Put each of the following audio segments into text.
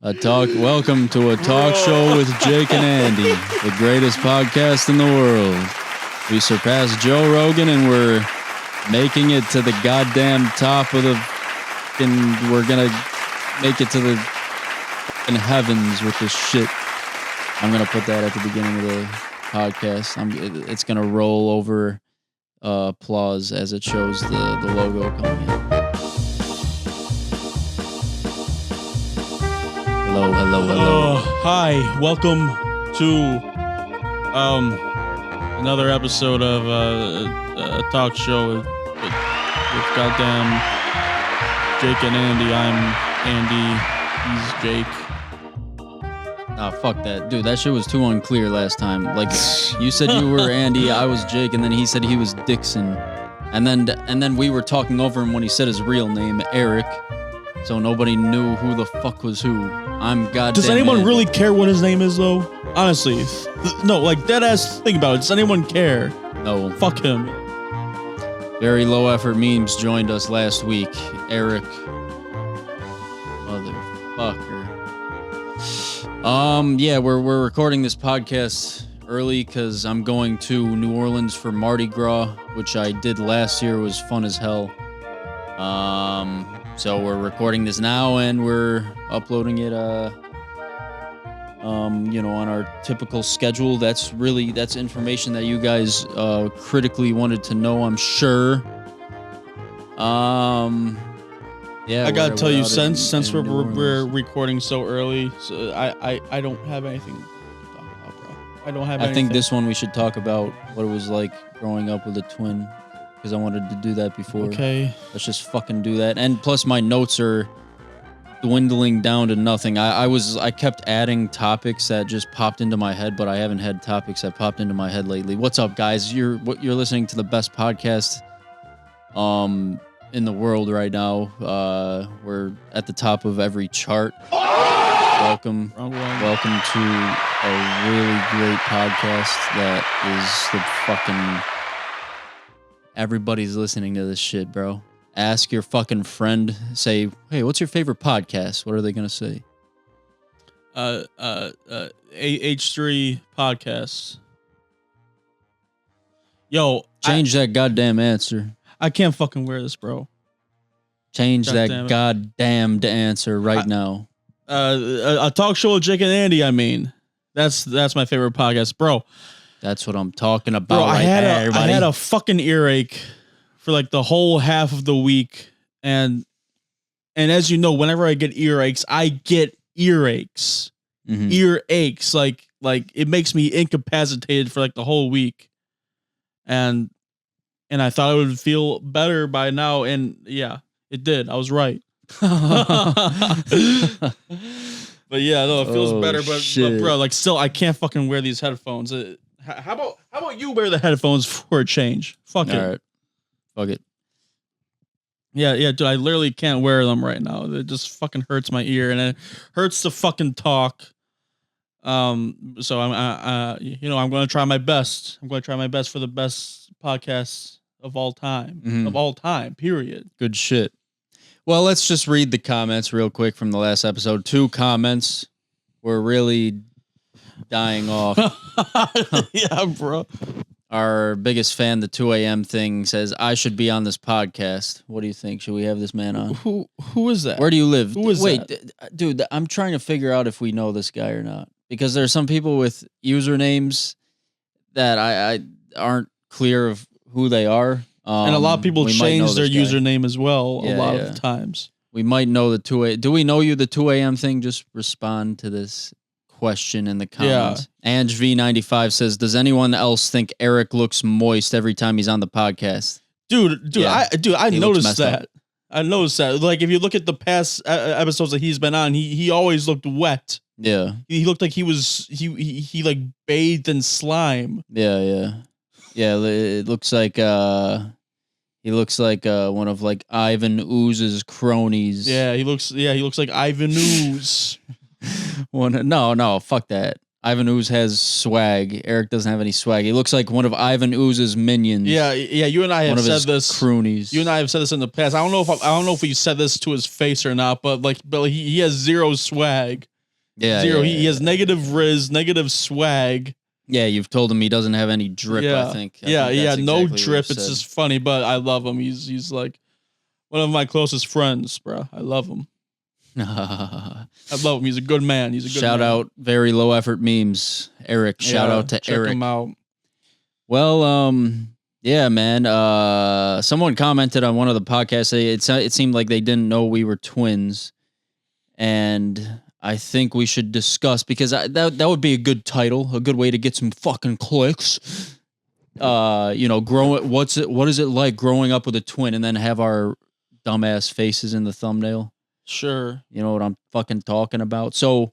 Welcome to a talk show with Jake and Andy, the greatest podcast in the world. We surpassed Joe Rogan and we're making it to the goddamn top of the fucking, we're gonna make it to the fucking heavens with this shit. I'm gonna put that at the beginning of the podcast. It's gonna roll over applause as it shows the logo coming in. Hello. Hi, welcome to another episode of a talk show with goddamn Jake and Andy. I'm Andy. He's Jake. Nah, fuck that. Dude, that shit was too unclear last time. Like, you said you were Andy, I was Jake, and then he said he was Dixon. And then we were talking over him when he said his real name, Eric. So nobody knew who the fuck was who. I'm goddamn. Does anyone Andy. really care what his name is, though? Honestly. No, like, dead ass, think about it. Does anyone care? No. Fuck him. Very low effort memes joined us last week. Eric. Motherfucker. Yeah, we're recording this podcast early because I'm going to New Orleans for Mardi Gras, which I did last year. It was fun as hell. So we're recording this now and we're uploading it on our typical schedule. That's information that you guys critically wanted to know, I'm sure. Yeah, I gotta tell you, since we're we're recording so early, so I don't have anything to talk about, bro. I don't have anything. I think this one we should talk about what it was like growing up with a twin, because I wanted to do that before. Okay. Let's just fucking do that. And plus my notes are dwindling down to nothing. I kept adding topics that just popped into my head, but I haven't had topics that popped into my head lately. What's up, guys? You're listening to the best podcast in the world right now. We're at the top of every chart. Welcome to a really great podcast that is the fucking... Everybody's listening to this shit, bro. Ask your fucking friend. Say, hey, what's your favorite podcast? What are they gonna say? H3 podcasts. Yo, Change that goddamn answer. I can't fucking wear this, bro. Change that goddamned answer right now. A talk show with Jake and Andy. I mean, that's my favorite podcast, bro. That's what I'm talking about. Bro, I had a fucking earache for like the whole half of the week, and as you know, whenever I get earaches, I get earaches. Mm-hmm. Earaches, like it makes me incapacitated for like the whole week, and I thought I would feel better by now, and yeah, it did. I was right. But yeah, no, it feels better. But bro, like, still, I can't fucking wear these headphones. How about you wear the headphones for a change? Fuck it. All right. Fuck it. Yeah, dude, I literally can't wear them right now. It just fucking hurts my ear, and it hurts to fucking talk. So I'm going to try my best. I'm going to try my best for the best podcast of all time. Mm-hmm. Of all time, period. Good shit. Well, let's just read the comments real quick from the last episode. 2 comments were really dying off. Yeah, bro. Our biggest fan, the 2 a.m. thing, says, I should be on this podcast. What do you think? Should we have this man on? Who is that? Where do you live? Who is that? Dude, I'm trying to figure out if we know this guy or not. Because there are some people with usernames that I aren't clear of who they are. And a lot of people change their username as well a lot of times. We might know the 2 a.m. Do we know you, the 2 a.m. thing? Just respond to this question in the comments. Yeah. Ange V95 says, does anyone else think Eric looks moist every time he's on the podcast? Dude, yeah. I noticed that. Up. I noticed that. Like, if you look at the past episodes that he's been on, he always looked wet. Yeah. He looked like he like bathed in slime. Yeah. It looks like he looks like one of like Ivan Ooze's cronies. Yeah, he looks like Ivan Ooze. No, fuck that. Ivan Ooze has swag. Eric doesn't have any swag. He looks like one of Ivan Ooze's minions. Yeah. You and I have said this. Croonies. You and I have said this in the past. I don't know if we said this to his face or not, but he has zero swag. Yeah, zero. Yeah, he has negative riz, negative swag. Yeah, you've told him he doesn't have any drip. I think. No exactly drip. It's just funny, but I love him. He's like one of my closest friends, bro. I love him. I love him. He's a good man. He's a good shout man. out very low effort memes. Eric. Shout out to check Eric. him out. Well, yeah, man. Someone commented on one of the podcasts. It seemed like they didn't know we were twins, and I think we should discuss because that would be a good title, a good way to get some fucking clicks. What is it like growing up with a twin, and then have our dumbass faces in the thumbnail? Sure. You know what I'm fucking talking about. So,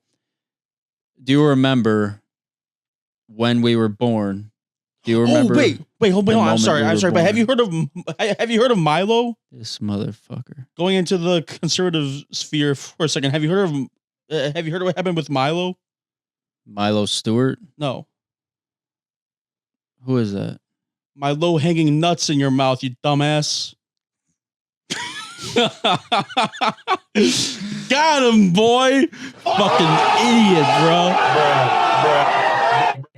do you remember when we were born? Do you remember? Oh, wait, hold on. I'm sorry, but have you heard of Milo? This motherfucker. Going into the conservative sphere for a second. Have you heard of what happened with Milo? Milo Stewart? No. Who is that? Milo hanging nuts in your mouth, you dumbass. Got him, boy. Fucking idiot,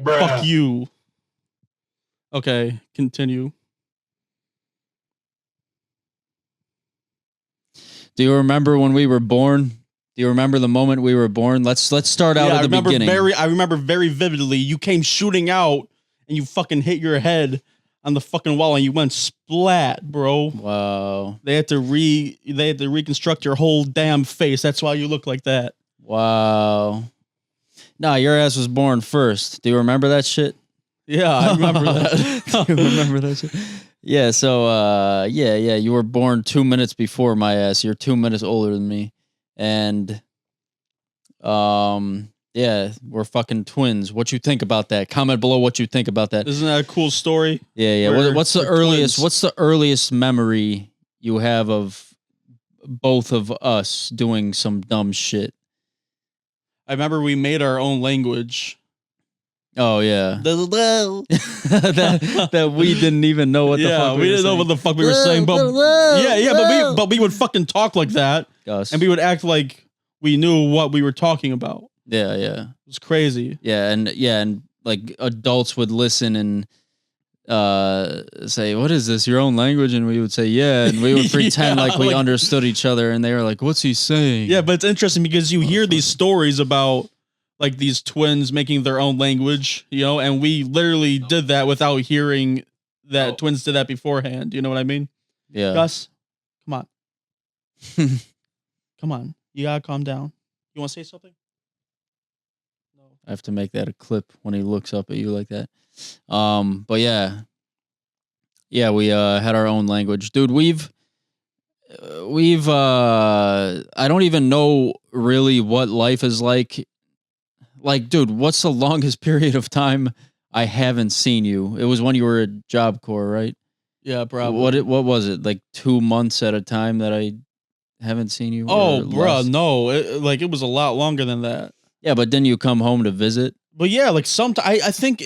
bro. Fuck you. Okay, continue. Do you remember when we were born? Do you remember the moment we were born? Let's start out at the beginning. I remember very vividly. You came shooting out and you fucking hit your head on the fucking wall and you went splat, bro. Wow. They had to reconstruct your whole damn face. That's why you look like that. Wow. Nah, your ass was born first. Do you remember that shit? Yeah, I remember that. Do you remember that shit? Yeah, so you were born 2 minutes before my ass. You're 2 minutes older than me. And yeah, we're fucking twins. What you think about that? Comment below what you think about that. Isn't that a cool story? Yeah. What's the earliest memory you have of both of us doing some dumb shit? I remember we made our own language. Oh yeah. that we didn't even know what the fuck we didn't know what the fuck we were saying, but we would fucking talk like that. Gus. And we would act like we knew what we were talking about. Yeah. It was crazy. Yeah, and like adults would listen and say, "What is this? Your own language?" And we would say, "Yeah," and we would pretend like we understood each other, and they were like, "What's he saying?" Yeah, but it's interesting because you hear these stories about like these twins making their own language, and we literally did that without hearing that twins did that beforehand. You know what I mean? Yeah. Gus, come on. Come on. You gotta calm down. You want to say something? No. I have to make that a clip when he looks up at you like that. But yeah, we had our own language, dude. We've I don't even know really what life is like. Like, dude, what's the longest period of time I haven't seen you? It was when you were at Job Corps, right? Yeah, probably. What was it? Like 2 months at a time that I haven't seen you? Oh, bro, no. It was a lot longer than that. Yeah, but didn't you come home to visit? But yeah, like I think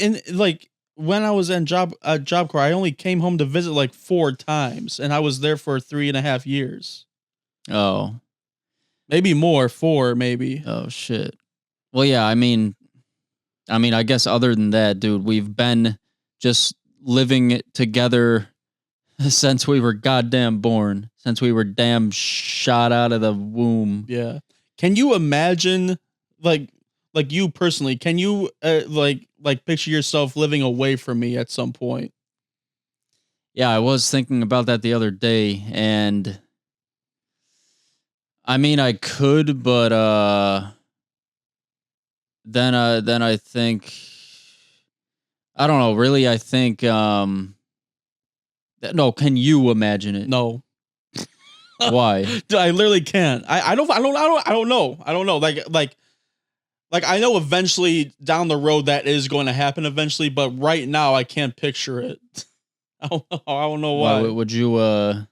when I was in Job Corps, I only came home to visit like 4 times, and I was there for 3.5 years. Oh, maybe more, 4 maybe. Oh shit. Well, yeah, I mean, I guess other than that, dude, we've been just living together since we were goddamn born, since we were damn shot out of the womb. Yeah. Can you imagine, like you personally, can you like picture yourself living away from me at some point? Yeah, I was thinking about that the other day, and I mean, I could, but then I think, I don't know. Really, I think no. Can you imagine it? No. Why? I literally can't. I don't know. I don't know. Like I know eventually down the road that is going to happen eventually, but right now I can't picture it. I don't know why. Would you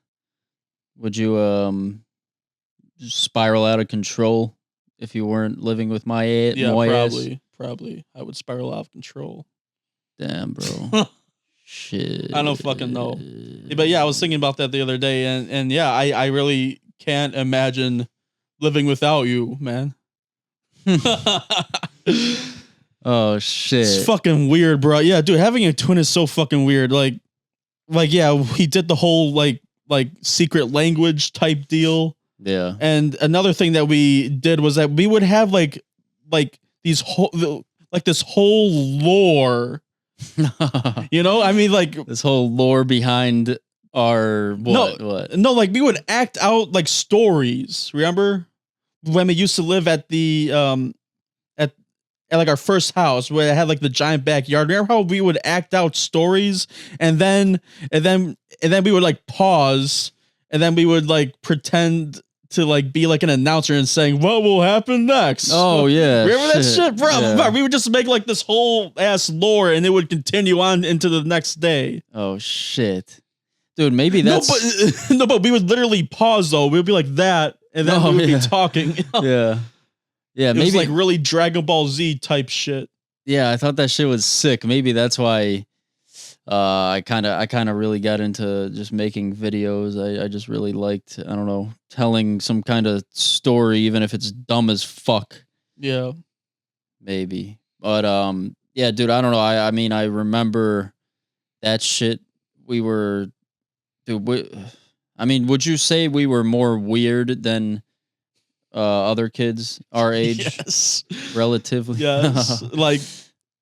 spiral out of control if you weren't living with my Yeah, ass. probably. I would spiral out of control. Damn, bro. Shit. I don't fucking know. But yeah, I was thinking about that the other day, and yeah, I really can't imagine living without you, man. Oh shit. It's fucking weird, bro. Yeah, dude, having a twin is so fucking weird. Like yeah, he did the whole like secret language type deal. Yeah. And another thing that we did was that we would have like these whole like this whole lore. You know, I mean, like this whole lore behind our what? No, like we would act out like stories. Remember when we used to live at the at like our first house where it had like the giant backyard. Remember how we would act out stories and then we would like pause and then we would like pretend to like be like an announcer and saying what will happen next. Oh yeah. Remember that shit, bro? Yeah. We would just make like this whole ass lore and it would continue on into the next day. Oh shit. Dude, maybe that's no, but we would literally pause though. We would be like that and then we would be talking. Yeah. Yeah, maybe it was like really Dragon Ball Z type shit. Yeah, I thought that shit was sick. Maybe that's why I kind of really got into just making videos. I just really liked, I don't know, telling some kind of story, even if it's dumb as fuck. Yeah, maybe. But yeah, dude, I don't know. I mean, I remember that shit. We were, dude. I mean, would you say we were more weird than other kids our age? Yes, relatively. Yes. Like,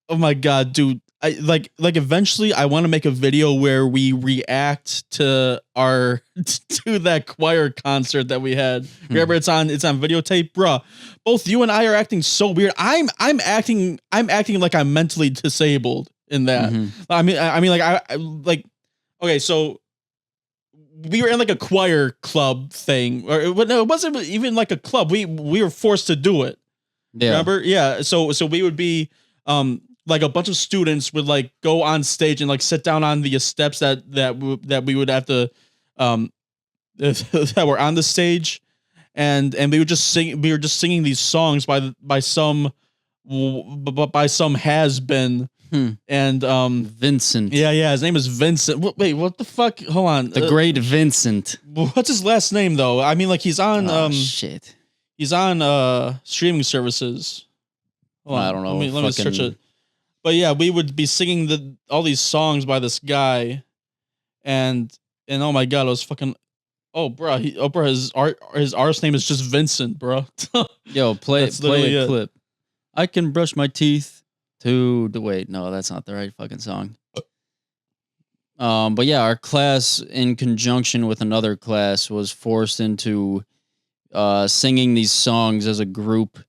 oh my god, dude. I like eventually I want to make a video where we react to our to that choir concert that we had. Remember, it's on videotape, bruh. Both you and I are acting so weird. I'm acting like I'm mentally disabled in that. I mean like I like, okay, so we were in like a choir club thing, or no, it wasn't even like a club. We were forced to do it. Yeah. Remember? Yeah. So we would be like a bunch of students would like go on stage and like sit down on the steps that we would have to that were on the stage, and we would just sing. We were just singing these songs by some has been. And Vincent. Yeah, his name is Vincent. Wait, what the fuck? Hold on. The great Vincent. What's his last name though? I mean, like he's on shit. He's on streaming services. Hold on. I don't know. Let me search it. But yeah, we would be singing all these songs by this guy, and oh my god, it was fucking. Oh, bro, his artist name is just Vincent, bro. Yo, play a clip. I can brush my teeth to the wait. No, that's not the right fucking song. But yeah, our class in conjunction with another class was forced into singing these songs as a group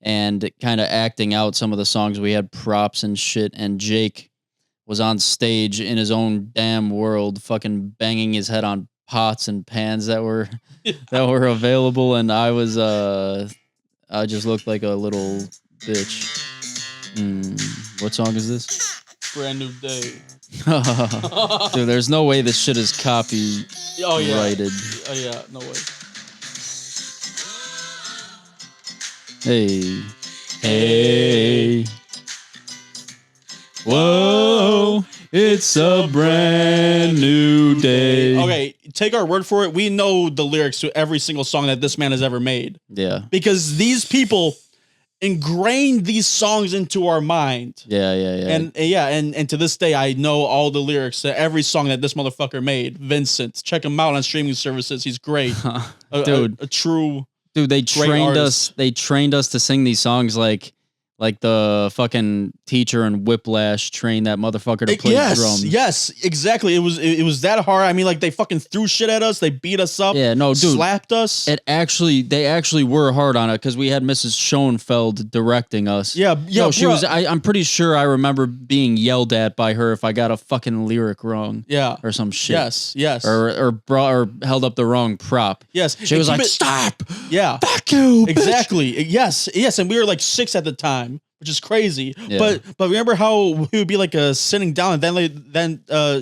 and kind of acting out some of the songs. We had props and shit, and Jake was on stage in his own damn world, fucking banging his head on pots and pans that were available, and I was I just looked like a little bitch. What song is this? Brand New Day. Dude, there's no way this shit is copyrighted. Oh yeah, no way. Hey. Whoa, it's a brand new day. Okay, take our word for it. We know the lyrics to every single song that this man has ever made. Yeah. Because these people ingrained these songs into our mind. Yeah. And to this day, I know all the lyrics to every song that this motherfucker made. Vincent, check him out on streaming services. He's great. Dude. A true... Dude, they trained us. They trained us to sing these songs like the fucking teacher in Whiplash trained that motherfucker to play drums. Yes, exactly. It was that hard. I mean, like they fucking threw shit at us. They beat us up. Yeah, no, dude, slapped us. They actually were hard on it because we had Mrs. Schoenfeld directing us. Yeah. No, she was. I'm pretty sure I remember being yelled at by her if I got a fucking lyric wrong. Yeah, or some shit. Yes. Or held up the wrong prop. Yes, she was like, "Stop." Yeah, fuck you. Exactly. Bitch. Yes, and we were like 6 at the time. Which is crazy, yeah. But remember how we would be like sitting down, and then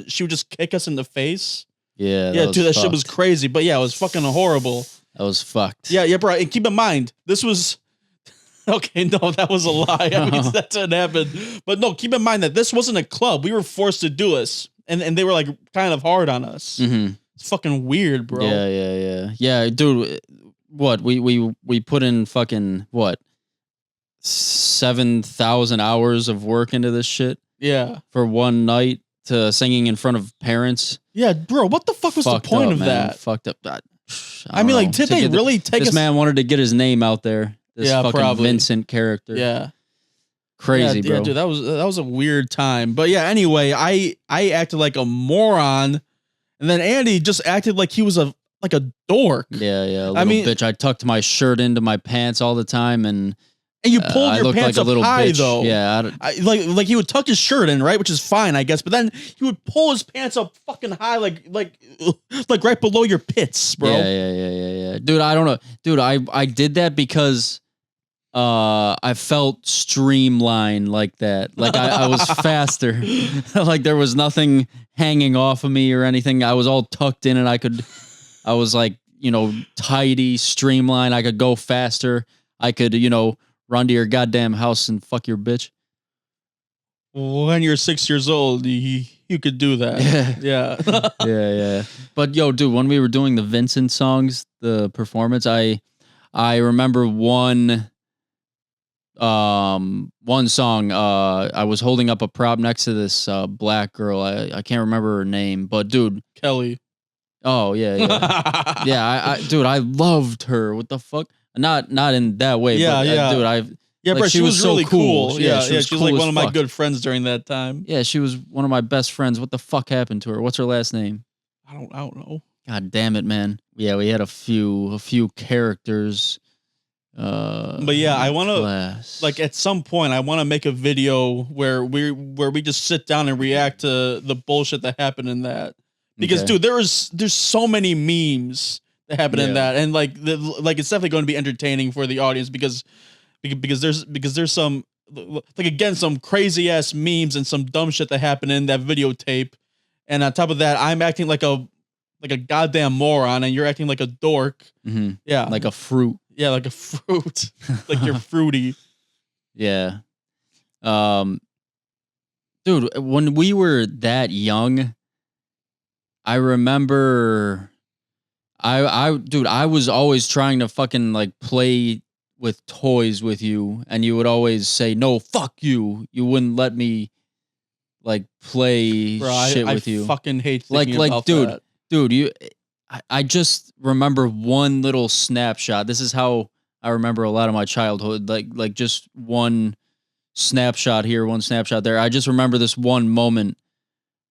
she would just kick us in the face. Yeah, dude, that shit was crazy. But yeah, it was fucking horrible. That was fucked. Yeah, bro. And keep in mind, this was Okay, no, that was a lie. I mean, that didn't happen. But no, keep in mind that this wasn't a club. We were forced to do this, and they were like kind of hard on us. Mm-hmm. It's fucking weird, bro. Yeah, dude. What we put in fucking what 7,000 hours of work into this shit. Yeah, for one night to singing in front of parents. Yeah, bro. What the fuck was the point of that? Fucked up. I mean, like, did they really take this man wanted to get his name out there. This fucking probably. Vincent character. Yeah. Crazy, bro. Yeah, dude, that was a weird time. But yeah, anyway, I acted like a moron, and then Andy just acted like he was like a dork. Yeah, little bitch. I tucked my shirt into my pants all the time, and you pulled your pants like up high, bitch. though. Yeah, like he would tuck his shirt in, right, which is fine, I guess. But then he would pull his pants up fucking high, like right below your pits, bro. Yeah. Dude, I don't know. Dude, I did that because I felt streamlined like that. Like I was faster. Like there was nothing hanging off of me or anything. I was all tucked in, and I was like, tidy, streamlined. I could go faster. I could, run to your goddamn house and fuck your bitch. When you're 6 years old, you could do that. Yeah. Yeah. But yo, dude, when we were doing the Vincent songs, the performance, I remember one song. I was holding up a prop next to this black girl. I can't remember her name, but dude, Kelly. Oh yeah. Yeah, dude, I loved her. What the fuck? Not in that way. Yeah, but, dude, like, but she was so really cool. Yeah, she was cool like one as of my fuck. good friends during that time. Yeah, she was one of my best friends. What the fuck happened to her? What's her last name? I don't know. God damn it, man. Yeah, we had a few characters. But yeah, I want to like at some point I want to make a video where we just sit down and react to the bullshit that happened in that. Because dude, there's so many memes that happen in that, and like it's definitely going to be entertaining for the audience because there's some some crazy ass memes and some dumb shit that happened in that videotape, and on top of that, I'm acting like a goddamn moron, and you're acting like a dork. Mm-hmm. Yeah, like a fruit. Yeah, like a fruit, like you're fruity. Yeah, dude, when we were that young. I remember I was always trying to fucking like play with toys with you, and you would always say, no, fuck you. You wouldn't let me like play shit with you. I fucking hate thinking about that. Dude, I just remember one little snapshot. This is how I remember a lot of my childhood. Like just one snapshot here, one snapshot there. I just remember this one moment.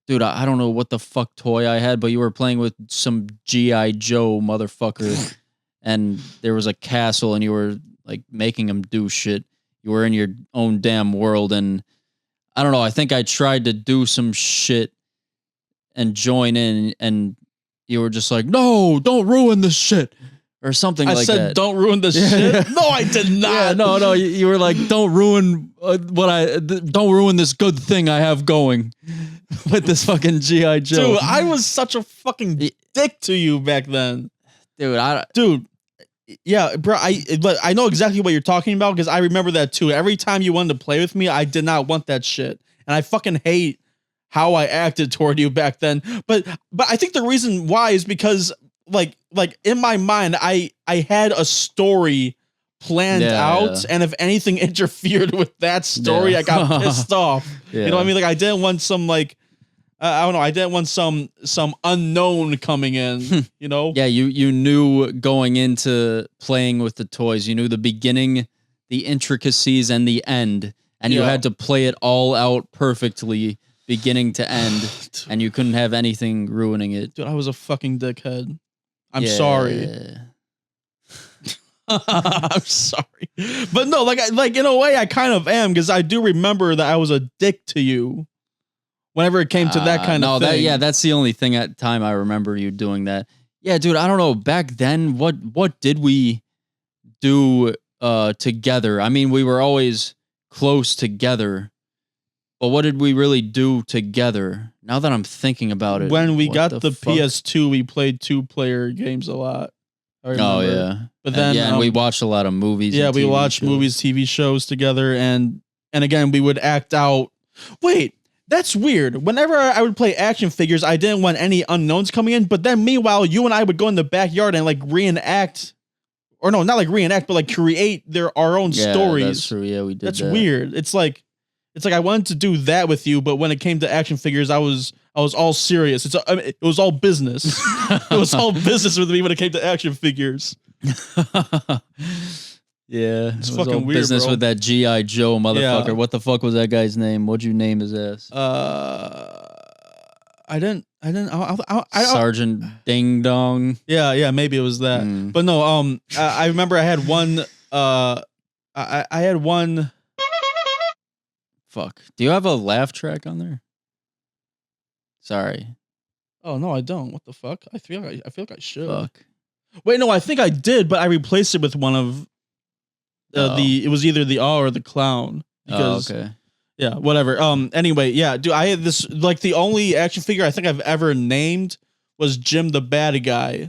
Dude, I don't know what the fuck toy I had, but you were playing with some G.I. Joe motherfucker, and there was a castle, and you were like making him do shit. You were in your own damn world, and I don't know. I think I tried to do some shit and join in, and you were just like, "No, don't ruin this shit," or something like that. I said, "Don't ruin this shit." No, I did not. Yeah, no. You were like, "Don't ruin don't ruin this good thing I have going." With this fucking G.I. Joe. Dude, I was such a fucking dick to you back then. Dude, yeah, bro, I know exactly what you're talking about because I remember that too. Every time you wanted to play with me, I did not want that shit. And I fucking hate how I acted toward you back then. But I think the reason why is because like in my mind, I had a story planned out, and if anything interfered with that story, I got pissed off. You know what I mean? Like I didn't want some like I don't know, I didn't want some unknown coming in, you know? Yeah, you knew going into playing with the toys, you knew the beginning, the intricacies, and the end, and you had to play it all out perfectly, beginning to end, and you couldn't have anything ruining it. Dude, I was a fucking dickhead. I'm sorry. I'm sorry, but no, like in a way, I kind of am because I do remember that I was a dick to you. Whenever it came to that kind of thing, that's the only thing at time I remember you doing that. Yeah, dude, I don't know. Back then, what did we do together? I mean, we were always close together, but what did we really do together? Now that I'm thinking about it, when we got the PS2, we played 2-player games a lot. I remember. Oh yeah. But then and we watched a lot of movies. Yeah, and we TV watched shows. movies, TV shows together, and again we would act out. Wait, that's weird. Whenever I would play action figures, I didn't want any unknowns coming in. But then meanwhile, you and I would go in the backyard and like reenact, or no, not like reenact, but like create our own stories. That's true. Yeah, we did. That's weird. It's like I wanted to do that with you, but when it came to action figures, I was all serious. It was all business. It was all business with me when it came to action figures. Yeah, it's it was fucking all weird, business bro. with that G.I. Joe motherfucker. Yeah. What the fuck was that guy's name? What'd you name his ass? I didn't. Sergeant Ding Dong. Yeah, maybe it was that. But no, I remember I had one. I had one. Fuck. Do you have a laugh track on there? Sorry. Oh no, I don't. What the fuck? I feel like I should. Fuck. Wait, no, I think I did, but I replaced it with one of it was either the awe or the clown. Because, okay. Yeah, whatever. Anyway, yeah, dude, I had this, like, the only action figure I think I've ever named was Jim the Bad Guy.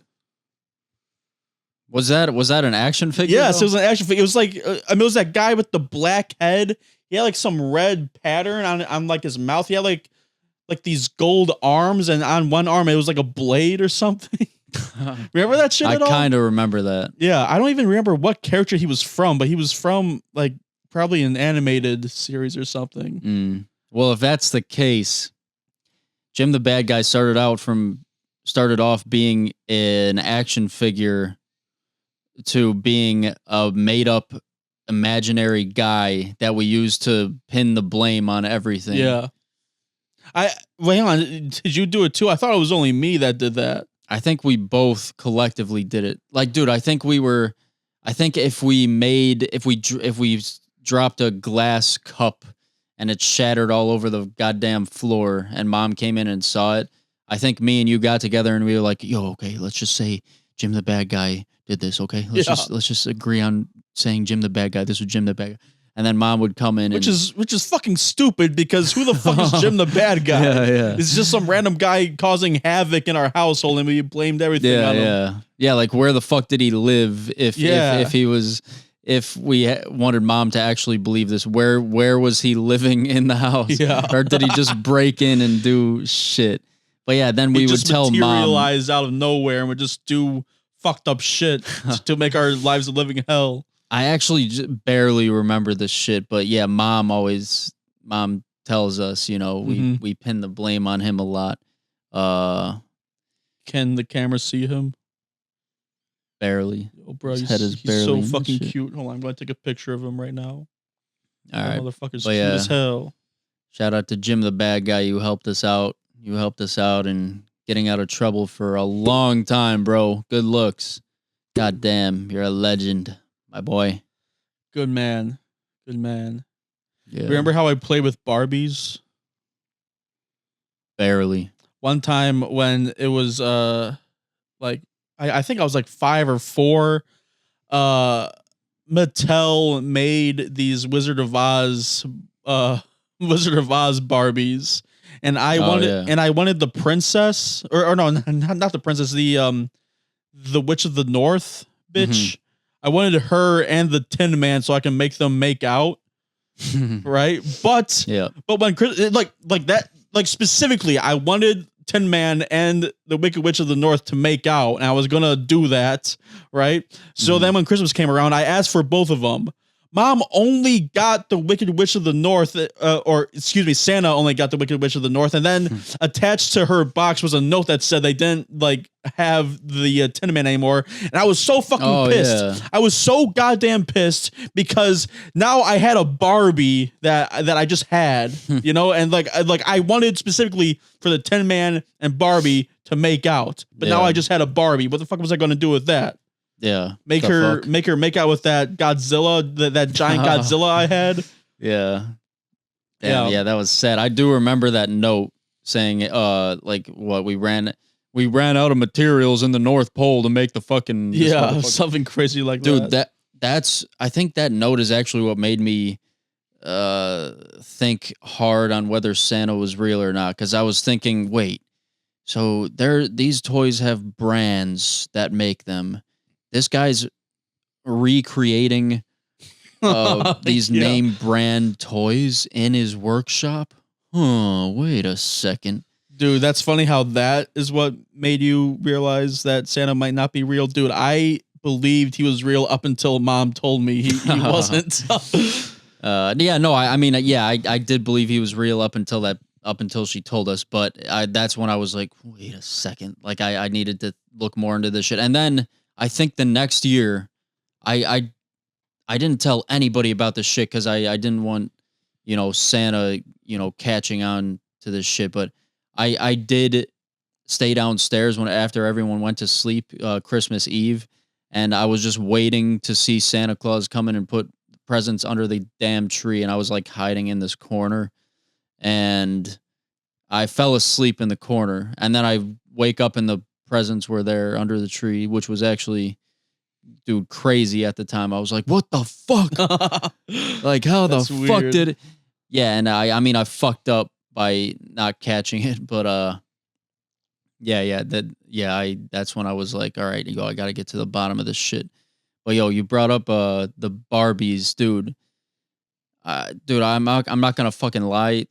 Was that an action figure? Yes, though? it was an action figure. It was like, it was that guy with the black head. He had like some red pattern on like his mouth. He had like these gold arms, and on one arm it was like a blade or something. Remember that shit at all? I kind of remember that. Yeah, I don't even remember what character he was from, but he was from like probably an animated series or something. Well, if that's the case, Jim the Bad Guy started off being an action figure to being a made up imaginary guy that we use to pin the blame on everything. Yeah. Wait on, did you do it too? I thought it was only me that did that. I think we both collectively did it. Like, dude, I think if we dropped a glass cup and it shattered all over the goddamn floor and mom came in and saw it, I think me and you got together and we were like, yo, okay, let's just say Jim the Bad Guy did this, okay? Let's just agree on saying Jim the Bad Guy. This was Jim the Bad Guy. And then mom would come in, which is fucking stupid, because who the fuck is Jim the Bad Guy? Yeah. It's just some random guy causing havoc in our household, and we blamed everything on him. Yeah, like where the fuck did he live? If we wanted mom to actually believe this, where was he living in the house? Yeah. Or did he just break in and do shit? But yeah, then we would tell mom, materialize out of nowhere and would just do fucked up shit to make our lives a living hell. I actually barely remember this shit, but yeah, mom tells us, we pin the blame on him a lot. Can the camera see him? Barely. Oh, bro, His head is barely so in fucking shit. cute. Hold on, I'm going to take a picture of him right now. All right. Motherfucker's But cute yeah. as hell. Shout out to Jim the Bad Guy. You helped us out. You helped us out in getting out of trouble for a long time, bro. Good looks. God damn, you're a legend, my boy. Good man. Good man. Yeah. Remember how I played with Barbies? Barely. One time when it was like I think I was like 5 or 4, Mattel made these Wizard of Oz Barbies, and I wanted the princess, or no, not the princess, the Witch of the North bitch. Mm-hmm. I wanted her and the Tin Man so I can make them make out. Right? But when Chris, like that, like specifically, I wanted Tin Man and the Wicked Witch of the North to make out, and I was gonna do that, right? So then when Christmas came around, I asked for both of them. Mom only got the Wicked Witch of the North, Santa only got the Wicked Witch of the North, and then attached to her box was a note that said they didn't have the Tin Man anymore, and I was so fucking pissed. Yeah. I was so goddamn pissed because now I had a Barbie that I just had, and I wanted specifically for the Tin Man and Barbie to make out, but now I just had a Barbie. What the fuck was I going to do with that? Yeah. Make her make out with that Godzilla, that giant Godzilla I had. Yeah. Damn, yeah, that was sad. I do remember that note saying we ran out of materials in the North Pole to make the fucking something crazy like that. Dude, that's I think that note is actually what made me think hard on whether Santa was real or not, cuz I was thinking, wait. So these toys have brands that make them. this guy's recreating these Yeah. name brand toys in his workshop. Huh, wait a second. Dude, that's funny how that is what made you realize that Santa might not be real. Dude, I believed he was real up until Mom told me he wasn't. Yeah, no, I mean, yeah, I did believe he was real up until she told us, but that's when I was like, wait a second, like I needed to look more into this shit. And then I think the next year, I didn't tell anybody about this shit because I didn't want, Santa, catching on to this shit. But I did stay downstairs after everyone went to sleep Christmas Eve, and I was just waiting to see Santa Claus come in and put presents under the damn tree, and I was like hiding in this corner, and I fell asleep in the corner, and then I wake up and the presents were there under the tree, which was actually, dude, crazy at the time. I was like, what the fuck? Like, how the fuck weird. did it? Yeah, and I mean, I fucked up by not catching it, but that's when I was like, all right, I got to get to the bottom of this shit. But you brought up the Barbies, dude. Dude, I'm not gonna fucking lie.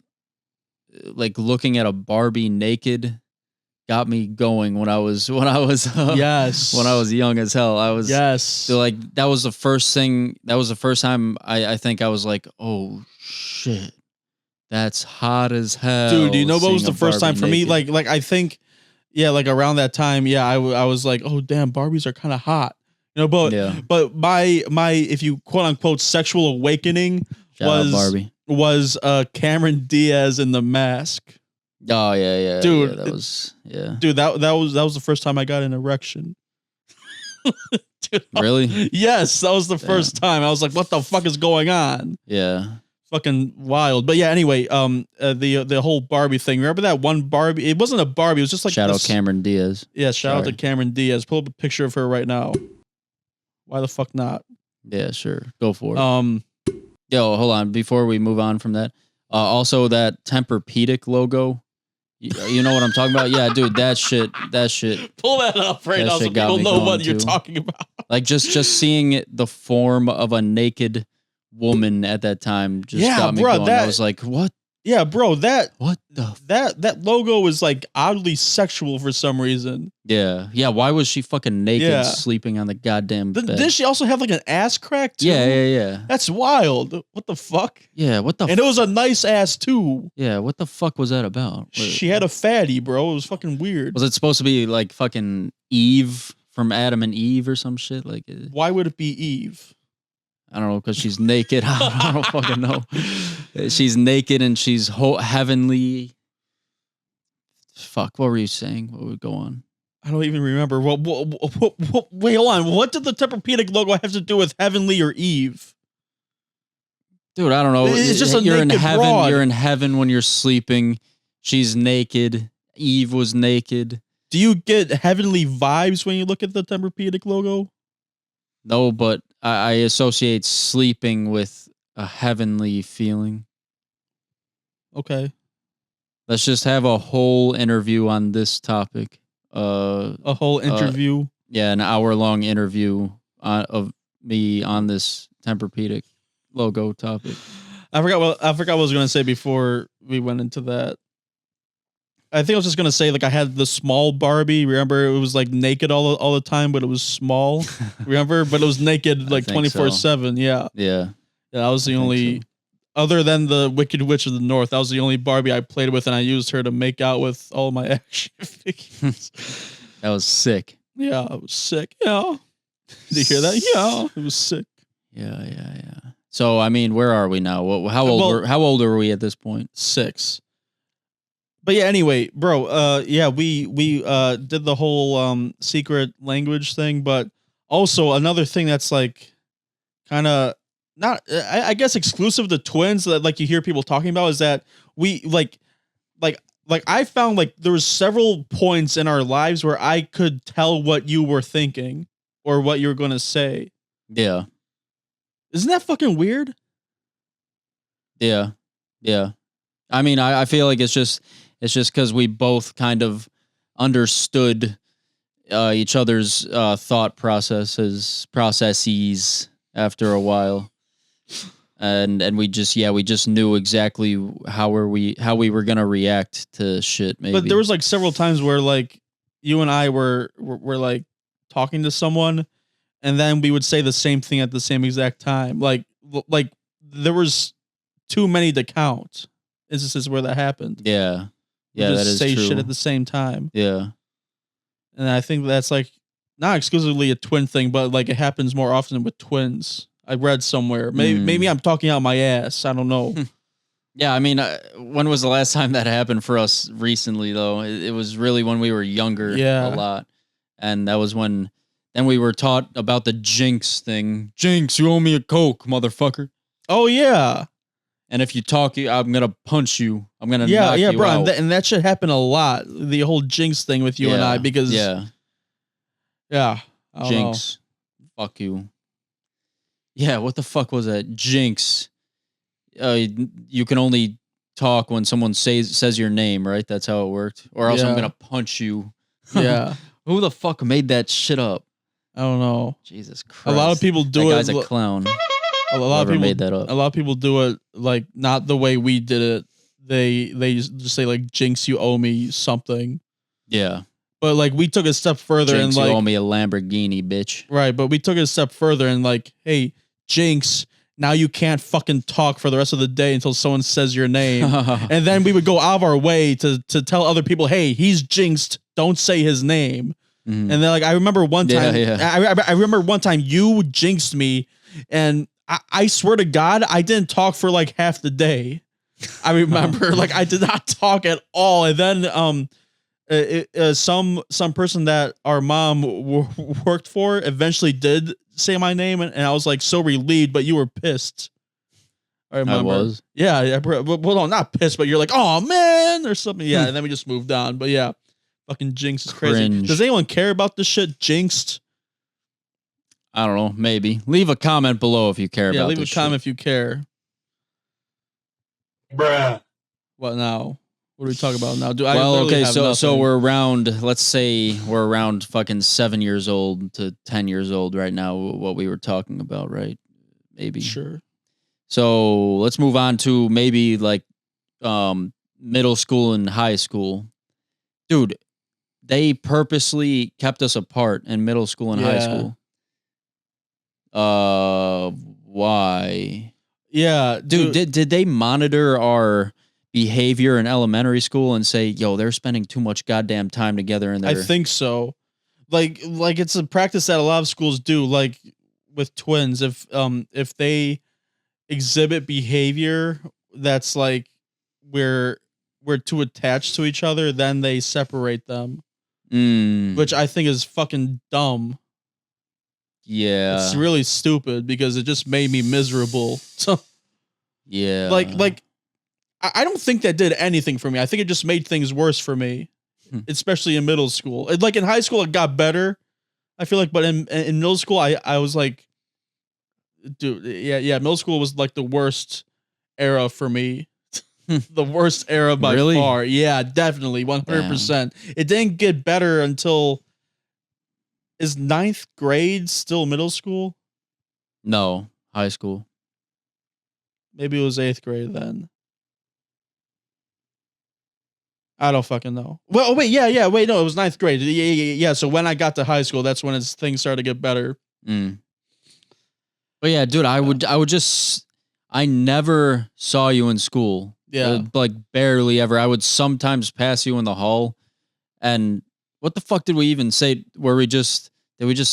Like, looking at a Barbie naked got me going when I was Yes. when I was young as hell. I was Yes. So like that was the first thing. That was the first time I think I was like, oh shit, that's hot as hell. Dude, do you know what was seeing the a first time Barbie for me? naked. Like I think, yeah, like around that time, yeah, I was like, oh damn, Barbies are kind of hot, but Yeah. but my if you quote unquote sexual awakening Shout out Barbie. was Cameron Diaz in The Mask. Oh yeah, Dude, yeah, that was dude, that was the first time I got an erection. Dude, Really? yes, that was the first time. I was like, what the fuck is going on? Yeah. Fucking wild. But yeah, anyway, the whole Barbie thing. Remember that one Barbie? It wasn't a Barbie, it was just like Shout out Cameron Diaz. Yeah, shout out to Cameron Diaz. Pull up a picture of her right now. Why the fuck not? Yeah, sure. Go for it. Yo, hold on. Before we move on from that, also that Tempur-Pedic logo. You know what I'm talking about? Yeah, dude, that shit. Pull that up right now so people know what you're talking about. Like just seeing the form of a naked woman at that time just got me going. I was like, what? Yeah, bro, What the? that logo is like oddly sexual for some reason. Yeah. Why was she fucking naked Yeah. sleeping on the goddamn bed? Did she also have like an ass crack too? Yeah. That's wild. What the fuck? Yeah, what the? And it was a nice ass too. Yeah, what the fuck was that about? She had a fatty, bro. It was fucking weird. Was it supposed to be like fucking Eve from Adam and Eve or some shit? Like, why would it be Eve? I don't know, because she's naked. I don't fucking know. She's naked and she's heavenly. Fuck, what were you saying? What would go on? I don't even remember. Wait, hold on. What did the Tempur-Pedic logo have to do with heavenly or Eve? Dude, I don't know. It's just you're in naked heaven. broad. You're in heaven when you're sleeping. She's naked. Eve was naked. Do you get heavenly vibes when you look at the Tempur-Pedic logo? No, but I associate sleeping with a heavenly feeling. Okay. Let's just have a whole interview on this topic. A whole interview? Yeah, an hour-long interview of me on this Tempur-Pedic logo topic. I forgot what I was going to say before we went into that. I think I was just going to say, like, I had the small Barbie. Remember, it was like naked all the time, but it was small. Remember? But it was naked like 24/7. Yeah. Yeah. That was the only, other than the Wicked Witch of the North, that was the only Barbie I played with, and I used her to make out with all my action figures. That was sick. Yeah, it was sick. Yeah. Did you hear that? Yeah, it was sick. Yeah. So, I mean, where are we now? How old are we at this point? 6. But yeah, anyway, bro, yeah, we did the whole secret language thing, but also another thing that's like kind of not, I guess, exclusive to twins that like you hear people talking about is that we like I found like there was several points in our lives where I could tell what you were thinking or what you were going to say. Yeah. Isn't that fucking weird? Yeah. I mean, I feel like it's just because we both kind of understood each other's thought processes after a while. And we just knew exactly how we were gonna react to shit. Maybe, but there was like several times where like you and I were like talking to someone, and then we would say the same thing at the same exact time. Like there was too many to count instances where that happened. Yeah, We yeah, just that is say true. shit at the same time. Yeah, And I think that's like not exclusively a twin thing, but like it happens more often with twins. I read somewhere. Maybe I'm talking out my ass. I don't know. yeah. I mean, when was the last time that happened for us recently? Though it was really when we were younger, Yeah. a lot, and that was when. Then we were taught about the jinx thing. Jinx, you owe me a Coke, motherfucker. Oh yeah. And if you talk, I'm gonna punch you. I'm gonna Yeah, knock yeah, you bro. out. And that should happen a lot. The whole jinx thing with you and I, because yeah, I don't jinx, fuck you. Yeah, what the fuck was that? Jinx. You can only talk when someone says your name, right? That's how it worked. Or else I'm Yeah. gonna punch you. Yeah. Who the fuck made that shit up? I don't know. Jesus Christ. A lot of people do that it. Guy's a clown. A lot of Whoever people made that up. A lot of people do it like not the way we did it. They just say like, "Jinx, you owe me something." Yeah. But like we took a step further Jinx, and you like, owe me a Lamborghini, bitch. right, but we took it a step further and like, hey, Jinx, now you can't fucking talk for the rest of the day until someone says your name. And then we would go out of our way to tell other people, hey, he's jinxed. Don't say his name. And then like I remember one time, I remember one time you jinxed me, and I swear to God, I didn't talk for like half the day. I remember like I did not talk at all, and then some person that our mom worked for eventually did say my name, and I was like so relieved, but you were pissed. I remember. I was. Yeah, well, no, not pissed, but you're like, oh man, or something. Yeah, and then we just moved on. But yeah, fucking jinx is crazy. Cringe. Does anyone care about this shit? Jinxed. I don't know. Maybe leave a comment below if you care about. Yeah, leave a this comment shit. if you care. Bruh. What now? What do we talk about now? So we're around. Let's say we're around fucking 7 years old to 10 years old right now. What we were talking about, right? Maybe. Sure. So let's move on to maybe like middle school and high school. Dude, they purposely kept us apart in middle school and high school. Why? Yeah, dude. Did they monitor our behavior in elementary school and say, "Yo, they're spending too much goddamn time together"? In I think so. Like it's a practice that a lot of schools do. Like with twins, if they exhibit behavior that's like we're too attached to each other, then they separate them. Which I think is fucking dumb. Yeah, it's really stupid because it just made me miserable. So yeah, like I don't think that did anything for me. I think it just made things worse for me, especially in middle school. Like in high school, it got better, I feel like, but in middle school, I was like, dude, yeah, middle school was like the worst era for me. The worst era by far. Yeah, definitely, 100%. It didn't get better until. Is 9th grade still middle school? No, high school. Maybe it was 8th grade then. I don't fucking know. Well, wait, wait, no, it was 9th grade. Yeah. So when I got to high school, that's when things started to get better. But yeah, dude, I never saw you in school. Yeah. Like barely ever. I would sometimes pass you in the hall, and what the fuck did we even say? Did we just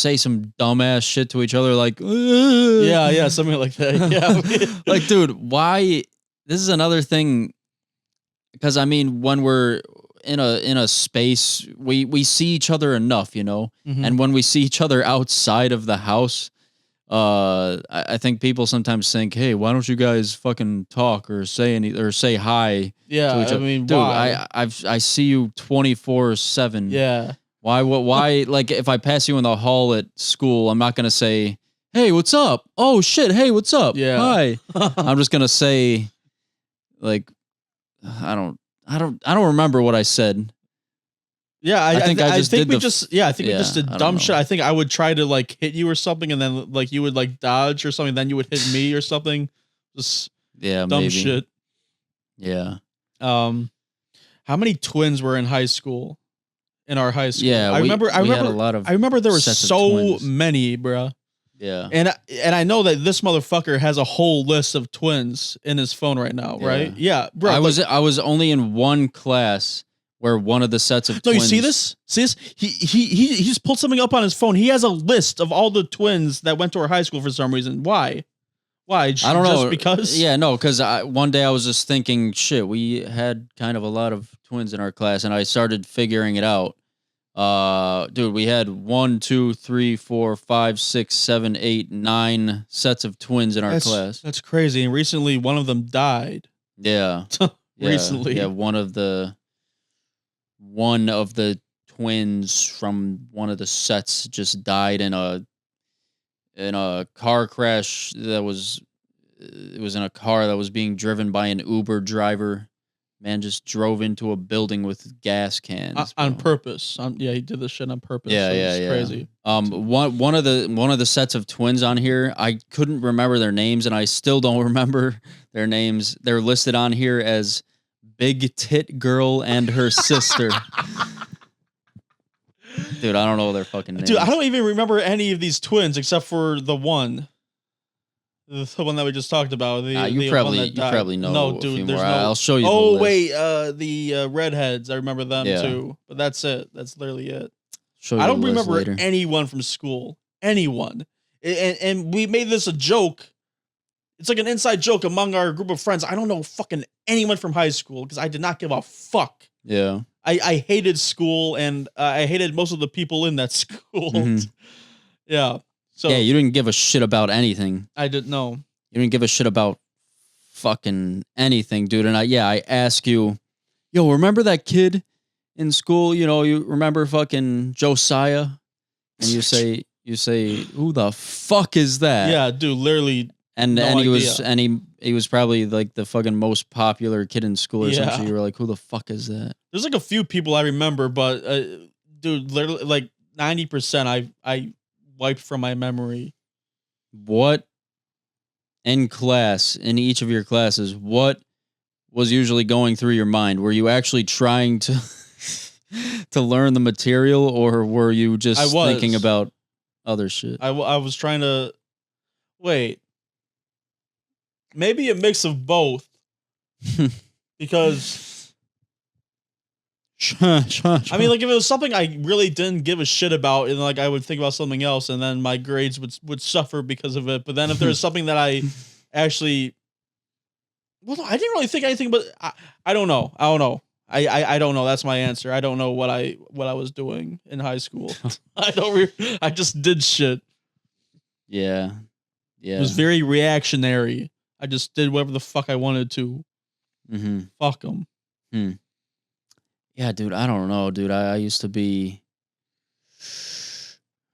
say some dumbass shit to each other? Like, yeah, something like that. Yeah. Like, dude, why? This is another thing. Because I mean, when we're in a space, we see each other enough, you know? And when we see each other outside of the house, I think people sometimes think, hey, why don't you guys fucking talk or say say hi? Yeah, to each other? I mean, dude, why? I see you 24/7. Yeah. Why? Like, if I pass you in the hall at school, I'm not gonna say, hey, what's up? Oh shit, hey, what's up? Yeah. Hi. I'm just gonna say, like, I don't remember what I said. Yeah, I think we just did dumb know. shit. I think I would try to like hit you or something, and then like you would like dodge or something, then you would hit me or something. Just dumb maybe. shit. Yeah. How many twins were in high school? In our high school, Yeah, I remember had a lot of. I remember there were so twins. many, bruh. Yeah, and I know that this motherfucker has a whole list of twins in his phone right now, right? Yeah, bro. I was only in one class where one of the sets of twins. No, you see this? See this? He just pulled something up on his phone. He has a list of all the twins that went to our high school for some reason. Why? I don't know. Just because? Yeah, no, because one day I was just thinking, shit, we had kind of a lot of twins in our class, and I started figuring it out. Dude, we had 1, 2, 3, 4, 5, 6, 7, 8, 9 sets of twins in our class. That's crazy. And recently, one of them died. Yeah. Recently, yeah, one of the twins from one of the sets just died in a car crash it was in a car that was being driven by an Uber driver. Man just drove into a building with gas cans on purpose. He did this shit on purpose. Yeah, so crazy. One of the sets of twins on here, I couldn't remember their names, and I still don't remember their names. They're listed on here as Big Tit Girl and her sister. Dude, I don't know their fucking names. Dude, I don't even remember any of these twins except for the one. The one that we just talked about. You probably know. No, dude, there's no. I'll show you. Oh wait, the redheads. I remember them too. But that's it. That's literally it. I don't remember anyone from school. Anyone. And we made this a joke. It's like an inside joke among our group of friends. I don't know fucking anyone from high school because I did not give a fuck. Yeah. I hated school, and I hated most of the people in that school. Mm-hmm. Yeah. So yeah, you didn't give a shit about anything. I didn't know. You didn't give a shit about fucking anything, dude. And I ask you, yo, remember that kid in school? You know, you remember fucking Josiah? And you say, who the fuck is that? Yeah, dude, literally. And he was probably like the fucking most popular kid in school or something. So you were like, who the fuck is that? There's like a few people I remember, but dude, literally like 90% I wiped from my memory. What in each of your classes, what was usually going through your mind? Were you actually trying to learn the material, or were you just thinking about other shit? I was trying to wait. Maybe a mix of both. Because I mean, like, if it was something I really didn't give a shit about, and like I would think about something else, and then my grades would suffer because of it. But then if there was something that I actually, well, I didn't really think anything. But I don't know. I don't know. That's my answer. I don't know what I was doing in high school. I just did shit. Yeah. It was very reactionary. I just did whatever the fuck I wanted to. Mm-hmm. Fuck them. Yeah, dude. I don't know, dude. I used to be.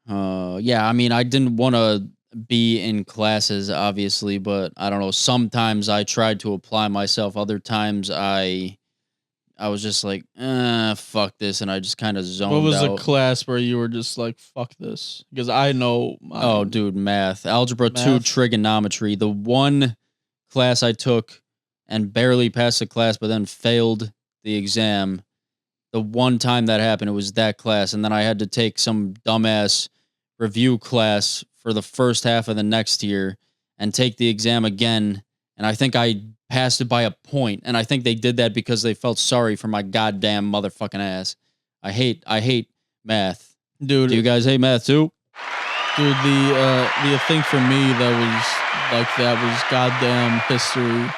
Yeah. I mean, I didn't want to be in classes, obviously, but I don't know. Sometimes I tried to apply myself. Other times I was just like, fuck this, and I just kind of zoned out. What was the class where you were just like, fuck this? Because I know. Oh, dude, math. Algebra 2, trigonometry. The one class I took and barely passed the class, but then failed the exam. The one time that happened, it was that class, and then I had to take some dumbass review class for the first half of the next year and take the exam again, and I think I passed it by a point, and I think they did that because they felt sorry for my goddamn motherfucking ass. I hate math. Dude. Do you guys hate math too? Dude, the thing for me that was goddamn history.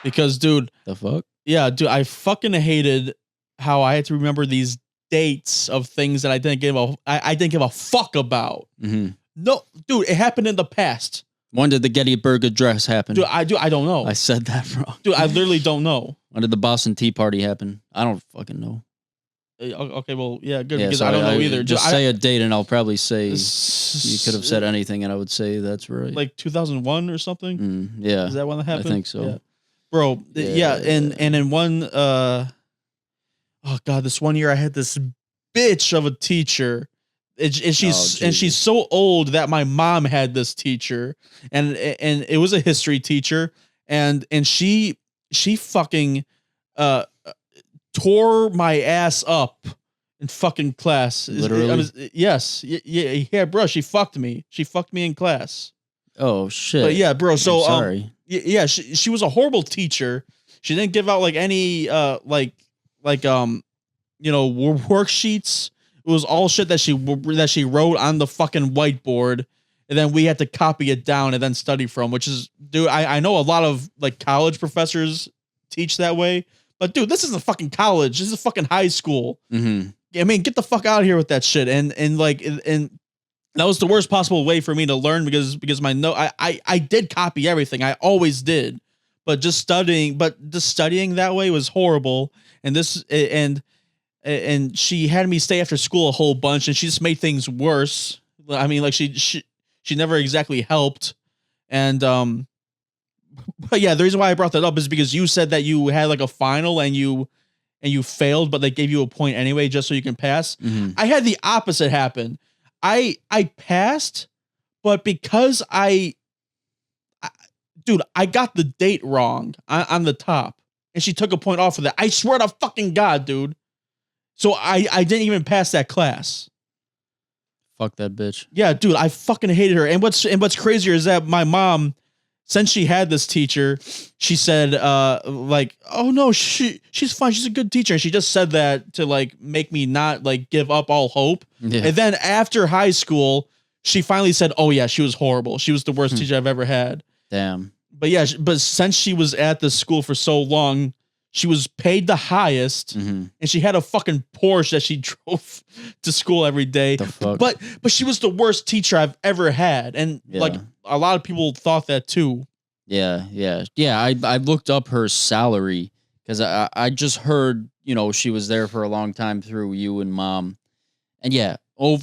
Because, dude. The fuck? Yeah, dude, I fucking hated how I had to remember these dates of things that I didn't give a fuck about. Mm-hmm. No, dude, it happened in the past. When did the Gettysburg Address happen? Dude, I don't know. I said that wrong. Dude, I literally don't know. When did the Boston Tea Party happen? I don't fucking know. Okay, well, yeah, good, because I don't know either. Just say a date and I'll probably say you could have said anything and I would say that's right. Like 2001 or something? Yeah. Is that when that happened? I think so. Yeah. Bro, and in one, oh God, this one year I had this bitch of a teacher. And she's so old that my mom had this teacher, and it was a history teacher, and she fucking tore my ass up in fucking class. Literally? Yeah, bro. She fucked me. She fucked me in class. Oh shit. But yeah, bro. So I'm sorry. yeah, she was a horrible teacher. She didn't give out like any worksheets. It was all shit that she wrote on the fucking whiteboard, and then we had to copy it down and then study from. Which is, dude, I know a lot of like college professors teach that way, but dude, this isn't fucking college. This is fucking high school. Mm-hmm. I mean, get the fuck out of here with that shit. And that was the worst possible way for me to learn because I did copy everything. I always did, but just studying that way was horrible. And she had me stay after school a whole bunch, and she just made things worse. I mean, like she never exactly helped. And but yeah, the reason why I brought that up is because you said that you had like a final and you failed, but they gave you a point anyway just so you can pass. Mm-hmm. I had the opposite happen. I passed, but because I got the date wrong on the top, and she took a point off of that. I swear to fucking God, dude. So I didn't even pass that class. Fuck that bitch. Yeah, dude, I fucking hated her. And what's crazier is that my mom, since she had this teacher, she said like, oh no, she's fine. She's a good teacher. And she just said that to like make me not like give up all hope. Yeah. And then after high school, she finally said, oh yeah, she was horrible. She was the worst teacher I've ever had. Damn. But yeah, but since she was at the school for so long, she was paid the highest, and she had a fucking Porsche that she drove to school every day. The fuck? But she was the worst teacher I've ever had, and like a lot of people thought that too. Yeah. I looked up her salary because I just heard she was there for a long time through you and mom, and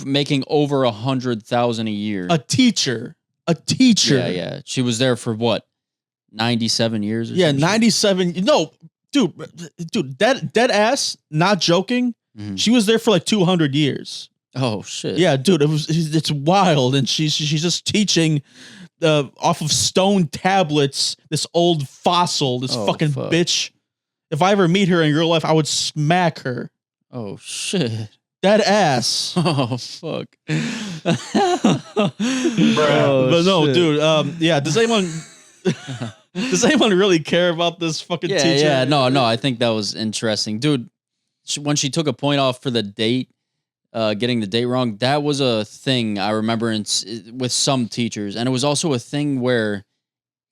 making over 100,000 a year. A teacher. Yeah. She was there for what? 97 years. Or 97. No. Dude, dead ass, not joking. Mm-hmm. She was there for like 200 years. Oh shit. Yeah, dude, it's wild, and she's just teaching off of stone tablets. This old fossil, this fucking bitch. If I ever meet her in real life, I would smack her. Oh shit. Dead ass. Oh fuck. But no, dude. Yeah. Does anyone? Does anyone really care about this fucking teacher? Yeah, no, I think that was interesting. Dude, when she took a point off for the date, getting the date wrong, that was a thing I remember with some teachers. And it was also a thing where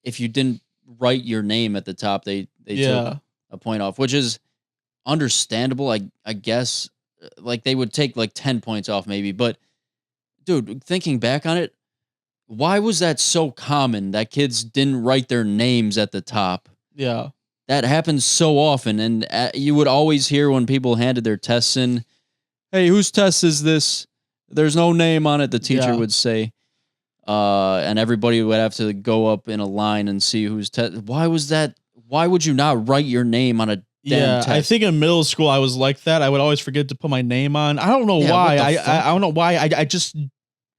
if you didn't write your name at the top, they took a point off, which is understandable, I guess. Like they would take like 10 points off maybe. But, dude, thinking back on it, why was that so common that kids didn't write their names at the top? Yeah. That happens so often. And you would always hear when people handed their tests in, hey, whose test is this? There's no name on it, the teacher would say. And everybody would have to go up in a line and see whose test. Why was that? Why would you not write your name on a damn test? I think in middle school I was like that. I would always forget to put my name on. I don't know why. I don't know why.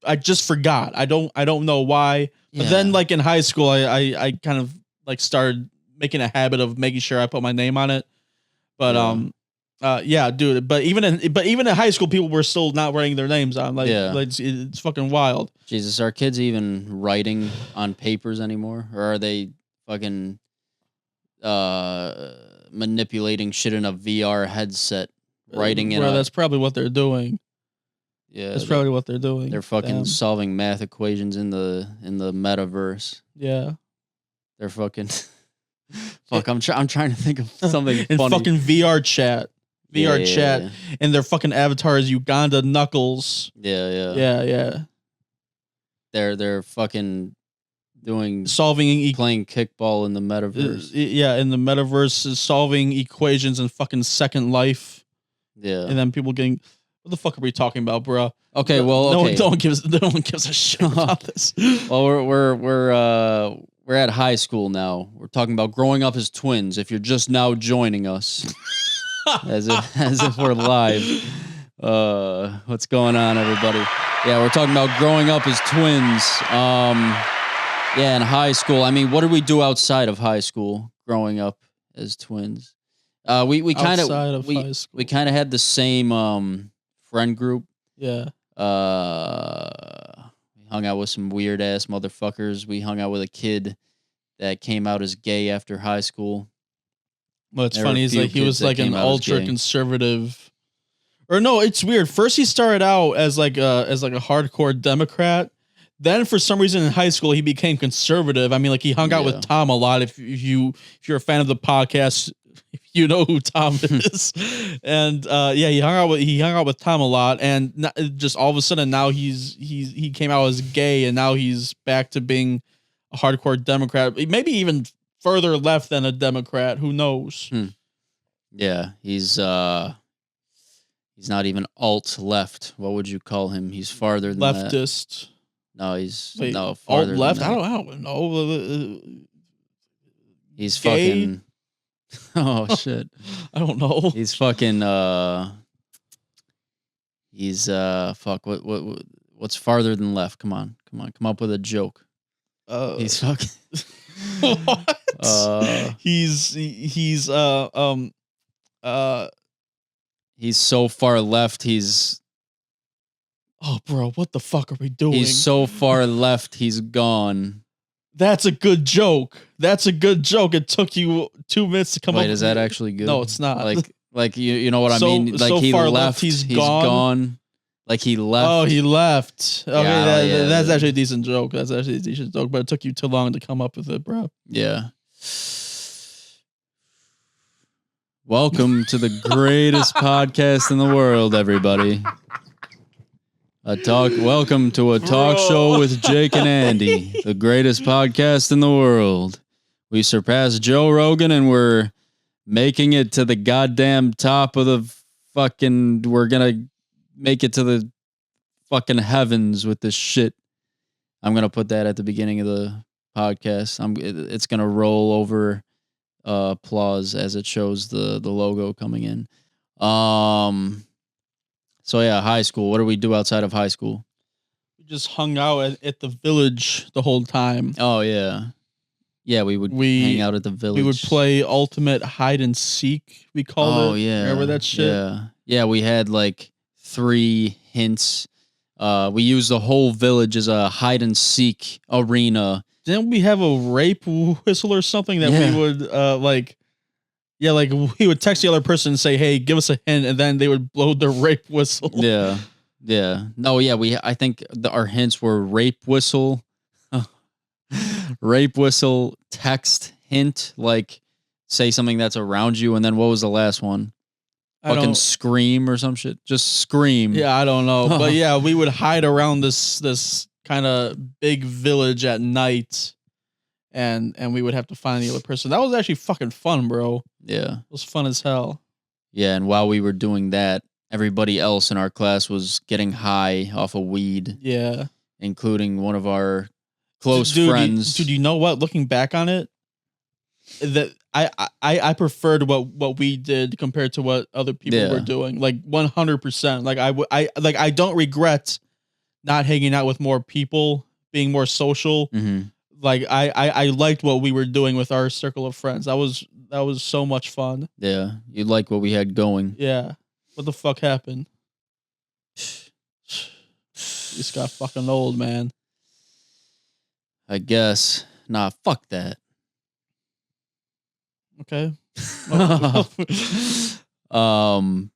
I just forgot. I don't know why. But then like in high school, I kind of like started making a habit of making sure I put my name on it. But dude. But even in high school, people were still not writing their names on. Like, it's fucking wild. Jesus, are kids even writing on papers anymore, or are they fucking manipulating shit in a VR headset, writing in? Bro, that's probably what they're doing. Yeah, that's probably what they're doing. They're fucking solving math equations in the metaverse. Yeah, they're fucking. Fuck, I'm trying to think of something in funny. Fucking VR chat, and their fucking avatar is Uganda Knuckles. Yeah. They're fucking playing kickball in the metaverse. In the metaverse is solving equations in fucking Second Life. Yeah, and then people getting. What the fuck are we talking about, bro? Okay, well, no one gives a shit about this. Well, we're at high school now. We're talking about growing up as twins. If you're just now joining us, as if we're live, What's going on, everybody? Yeah, we're talking about growing up as twins. Yeah, in high school. I mean, what did we do outside of high school growing up as twins? We kind of we kind of had the same friend group. Yeah. We hung out with some weird ass motherfuckers. We hung out with a kid that came out as gay after high school. What's funny is like he was like an ultra conservative. Or no, it's weird. First he started out as like a hardcore Democrat. Then for some reason in high school he became conservative. I mean, like he hung out with Tom a lot. If you're a fan of the podcast, you know who Tom is. And yeah, he hung out with Tom a lot, and just all of a sudden now he came out as gay, and now he's back to being a hardcore Democrat. Maybe even further left than a Democrat. Who knows? Yeah, he's not even alt left. What would you call him? He's farther than leftist. That. No, he's farther alt left. I don't know. He's gay? Fucking. Oh shit! I don't know. He's fucking. He's fuck. What's farther than left? Come on, come up with a joke. He's fucking. What? He's so far left. He's. Oh, bro, what the fuck are we doing? He's so far left. He's gone. That's a good joke. It took you 2 minutes to come up. Wait, is that actually good? No, it's not. Like you know what I mean? Like so he far left. He's gone. Like he left. Oh, he left. Okay, that's actually a decent joke. But it took you too long to come up with it, bro. Yeah. Welcome to the greatest podcast in the world, everybody. Welcome to a talk show with Jake and Andy, the greatest podcast in the world. We surpassed Joe Rogan and we're making it to the goddamn top of the fucking, we're gonna make it to the fucking heavens with this shit. I'm gonna put that at the beginning of the podcast. It's gonna roll over applause as it shows the logo coming in. So yeah, high school. What do we do outside of high school? We just hung out at the village the whole time. Oh yeah. Yeah, we would hang out at the village. We would play ultimate hide and seek, we called it. Oh yeah. Remember that shit? Yeah. Yeah, we had like 3 hints. We used the whole village as a hide and seek arena. Didn't we have a rape whistle or something that we would like? Yeah, like we would text the other person and say, "Hey, give us a hint," and then they would blow the rape whistle. Yeah, yeah. No, yeah. I think our hints were rape whistle, rape whistle, text hint, like say something that's around you, and then what was the last one? Fucking scream or some shit. Just scream. Yeah, I don't know, but yeah, we would hide around this kind of big village at night. And we would have to find the other person. That was actually fucking fun, bro. Yeah. It was fun as hell. Yeah, and while we were doing that, everybody else in our class was getting high off of weed. Yeah. Including one of our close friends. Dude, you know what? Looking back on it, that I preferred what we did compared to what other people were doing. Like 100%. Like I don't regret not hanging out with more people, being more social. Mm-hmm. Like I liked what we were doing with our circle of friends. That was so much fun. Yeah, you like what we had going. Yeah. What the fuck happened? Just got fucking old, man. I guess. Nah, fuck that. Okay. Oh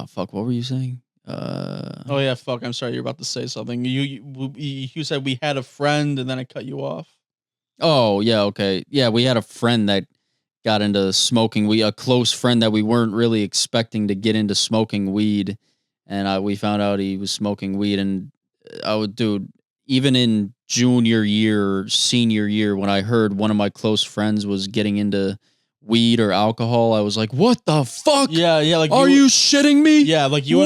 fuck, what were you saying? Oh yeah, fuck. I'm sorry. You're about to say something. You said we had a friend, and then I cut you off. Oh yeah, okay. Yeah, we had a friend that got into smoking. A close friend that we weren't really expecting to get into smoking weed, and we found out he was smoking weed. And dude, even in junior year, senior year, when I heard one of my close friends was getting into weed or alcohol, I was like, what the fuck? Yeah, like are you shitting me? Yeah, like you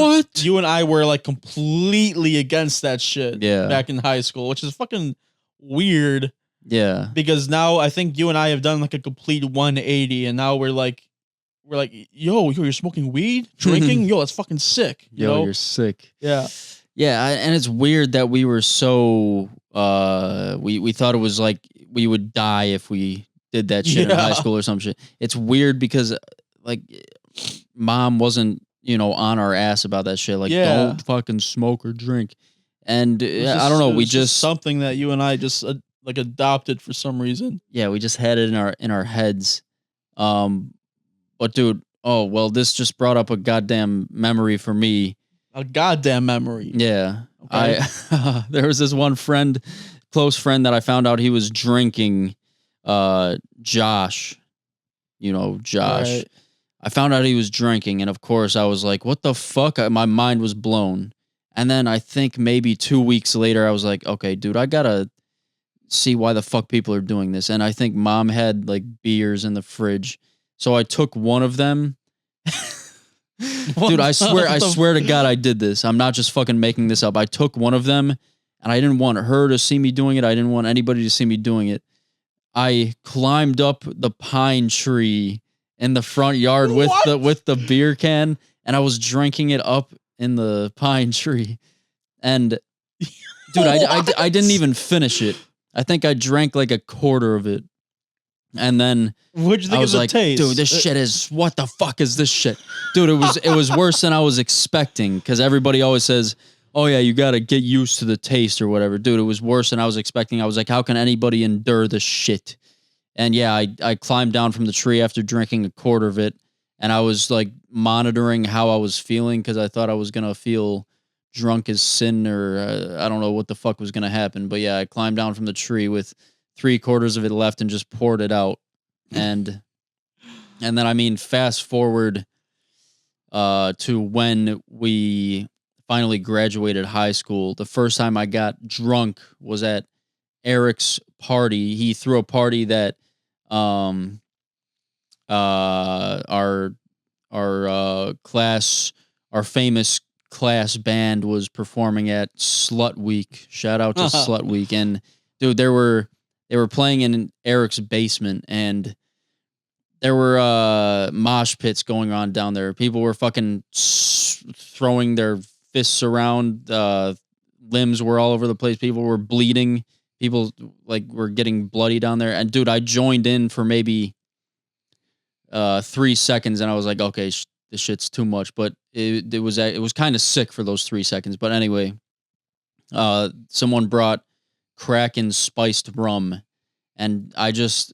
and I were like completely against that shit back in high school, which is fucking weird. Yeah. Because now I think you and I have done like a complete 180, and now we're we're like, yo, you're smoking weed, drinking, yo, that's fucking sick. You know? You're sick. Yeah. Yeah, and it's weird that we were so we thought it was like we would die if we did that shit in high school or some shit. It's weird because like mom wasn't, on our ass about that shit. Like don't fucking smoke or drink. And I don't know, we just something that you and I just like adopted for some reason. Yeah, we just had it in our heads. But dude, this just brought up a goddamn memory for me. A goddamn memory. Yeah. Okay. There was this one close friend that I found out he was drinking, Josh. Josh. Right. I found out he was drinking, and of course I was like, what the fuck? My mind was blown. And then I think maybe 2 weeks later, I was like, okay, dude, I gotta see why the fuck people are doing this. And I think mom had like beers in the fridge. So I took one of them. Dude, I swear to God, I did this. I'm not just fucking making this up. I took one of them, and I didn't want her to see me doing it. I didn't want anybody to see me doing it. I climbed up the pine tree in the front yard with the beer can, and I was drinking it up in the pine tree. And dude, I didn't even finish it. I think I drank like a quarter of it. And then what'd you think of the taste? Dude, this shit is, what the fuck is this shit? Dude, it was worse than I was expecting, because everybody always says, oh yeah, you gotta get used to the taste or whatever. Dude, it was worse than I was expecting. I was like, how can anybody endure this shit? And yeah, I climbed down from the tree after drinking a quarter of it, and I was like monitoring how I was feeling, because I thought I was gonna feel drunk as sin, or I don't know what the fuck was gonna happen. But yeah, I climbed down from the tree with 3/4 of it left and just poured it out. And then, I mean, fast forward to when we finally graduated high school. The first time I got drunk was at Eric's party. He threw a party that our famous class band was performing at Slut Week. Shout out to Slut Week. And dude, they were playing in Eric's basement, and there were mosh pits going on down there. People were fucking throwing their fists around. Limbs were all over the place. People were bleeding. People like were getting bloody down there. And dude, I joined in for maybe 3 seconds, and I was like, okay, this shit's too much. But it was kind of sick for those 3 seconds. But anyway, someone brought Kraken spiced rum, and I just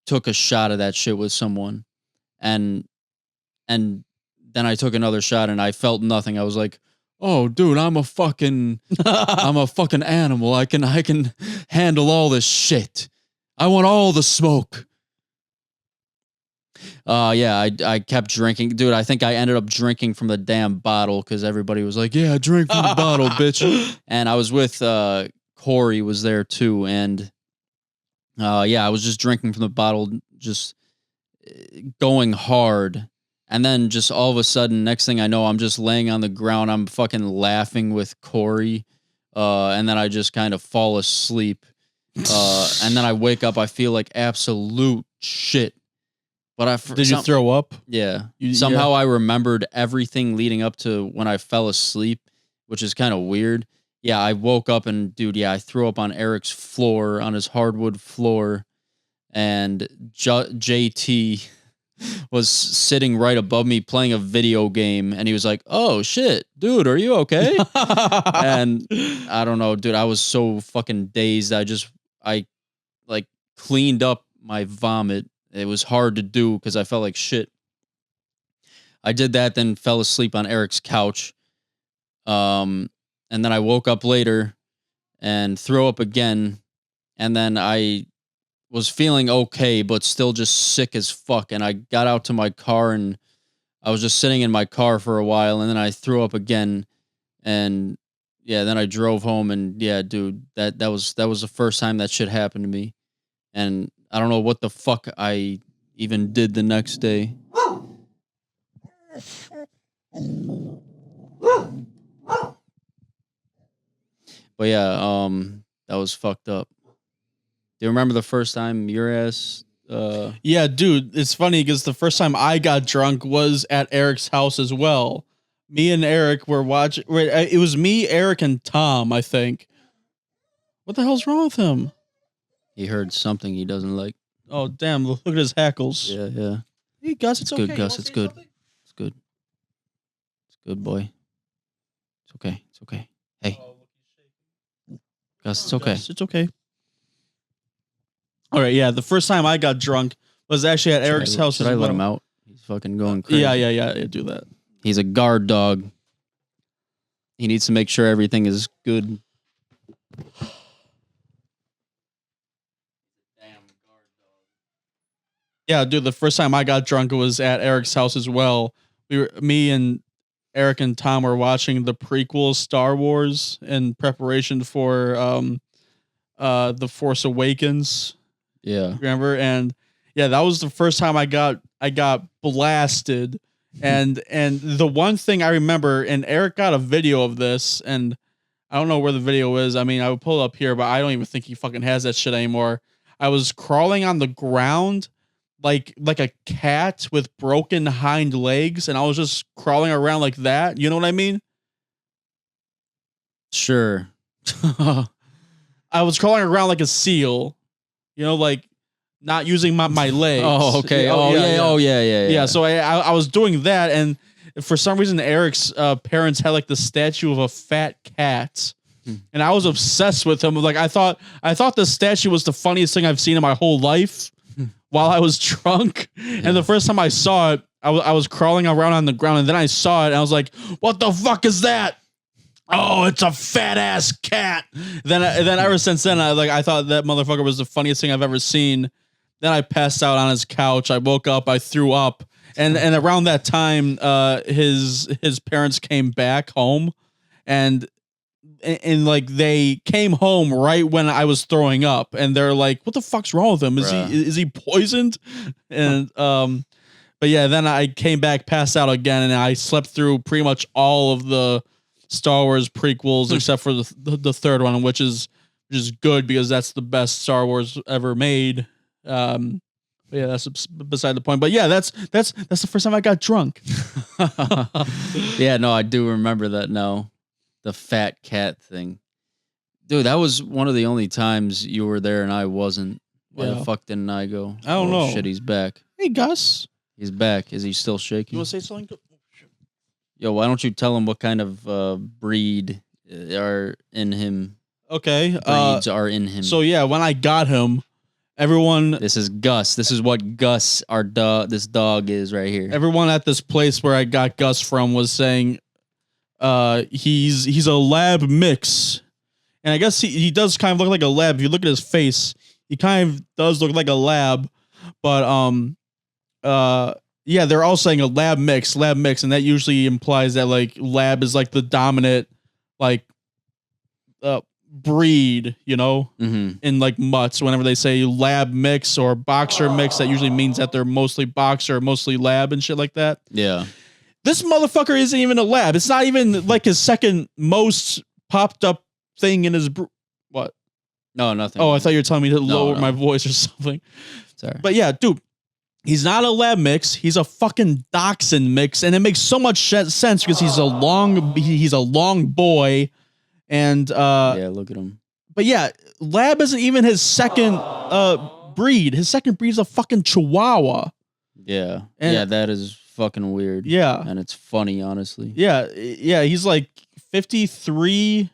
took a shot of that shit with someone, and then I took another shot, and I felt nothing. I was like, oh dude, I'm a fucking animal. I can handle all this shit. I want all the smoke. Yeah, I kept drinking. Dude, I think I ended up drinking from the damn bottle, because everybody was like, yeah, drink from the bottle, bitch. And I was with Corey was there too, and yeah, I was just drinking from the bottle, just going hard. And then just all of a sudden, next thing I know, I'm just laying on the ground. I'm fucking laughing with Corey. And then I just kind of fall asleep. And then I wake up, I feel like absolute shit. But did you throw up? Yeah. Somehow I remembered everything leading up to when I fell asleep, which is kind of weird. Yeah, I woke up and, dude, yeah, I threw up on Eric's floor, on his hardwood floor. And JT was sitting right above me playing a video game. And he was like, oh, shit, dude, are you okay? And I don't know, dude, I was so fucking dazed. I like cleaned up my vomit. It was hard to do because I felt like shit. I did that, then fell asleep on Eric's couch. And then I woke up later and threw up again. And then I was feeling okay, but still just sick as fuck. And I got out to my car, and I was just sitting in my car for a while. And then I threw up again. And yeah, then I drove home. And yeah, dude, that was the first time that shit happened to me. And I don't know what the fuck I even did the next day. But yeah, that was fucked up. Do you remember the first time your ass Yeah, dude, it's funny because the first time I got drunk was at Eric's house as well. Me and Eric were watching. It was me, Eric, and Tom, I think. What the hell's wrong with him? He heard something he doesn't like. Oh, damn. Look at his hackles. Yeah. Hey, Gus, it's okay. Good, Gus. It's good. Something? It's good. It's good, boy. It's okay. It's okay. Hey. Gus, it's okay. Gus, it's okay. All right, yeah. The first time I got drunk was actually at Eric's house. Should I let him out? He's fucking going crazy. Yeah. Do that. He's a guard dog. He needs to make sure everything is good. Yeah, dude, the first time I got drunk was at Eric's house as well. Me and Eric and Tom were watching the prequel Star Wars in preparation for The Force Awakens. Yeah. Remember? And yeah, that was the first time I got blasted. And the one thing I remember, and Eric got a video of this, and I don't know where the video is. I mean, I would pull it up here, but I don't even think he fucking has that shit anymore. I was crawling on the ground like a cat with broken hind legs, and I was just crawling around like that. You know what I mean? Sure. I was crawling around like a seal, you know, like not using my legs. Oh, okay. Yeah. So I was doing that, and for some reason Eric's parents had like the statue of a fat cat. And I was obsessed with him. Like I thought the statue was the funniest thing I've seen in my whole life while I was drunk. Yeah. And the first time I saw it, I was crawling around on the ground, and then I saw it and I was like, what the fuck is that? Oh, it's a fat ass cat. Then ever since then, I thought that motherfucker was the funniest thing I've ever seen. Then I passed out on his couch. I woke up, I threw up. And around that time, his parents came back home, and like they came home right when I was throwing up, and they're like, what the fuck's wrong with him? Is he poisoned? And but yeah, then I came back, passed out again, and I slept through pretty much all of the Star Wars prequels except for the third one, which is good because that's the best Star Wars ever made. But yeah, that's beside the point. But yeah, that's the first time I got drunk. Yeah, no, I do remember that now. The fat cat thing. Dude, that was one of the only times you were there and I wasn't. Why the fuck didn't I go? I don't know. Shit, he's back. Hey, Gus. He's back. Is he still shaking? You want to say something? Yo, why don't you tell him what kind of breed are in him? Okay. Breeds are in him. So yeah, when I got him, everyone. This is Gus. This is what Gus, this dog is right here. Everyone at this place where I got Gus from was saying, he's a lab mix, and I guess he does kind of look like a lab. If you look at his face, he kind of does look like a lab, but yeah, they're all saying a lab mix, and that usually implies that like lab is like the dominant like breed, you know, in like mutts. Whenever they say lab mix or boxer mix, that usually means that they're mostly boxer, mostly lab and shit like that. Yeah. This motherfucker isn't even a lab. It's not even like his second most popped up thing in his what? No, nothing. Oh, I thought you were telling me to lower my voice or something. Sorry. But yeah, dude, he's not a lab mix. He's a fucking dachshund mix, and it makes so much sense because he's a long boy, and yeah, look at him. But yeah, lab isn't even his second breed. His second breed is a fucking Chihuahua. Yeah, and that is fucking weird. Yeah, and it's funny, honestly. Yeah, he's like 53.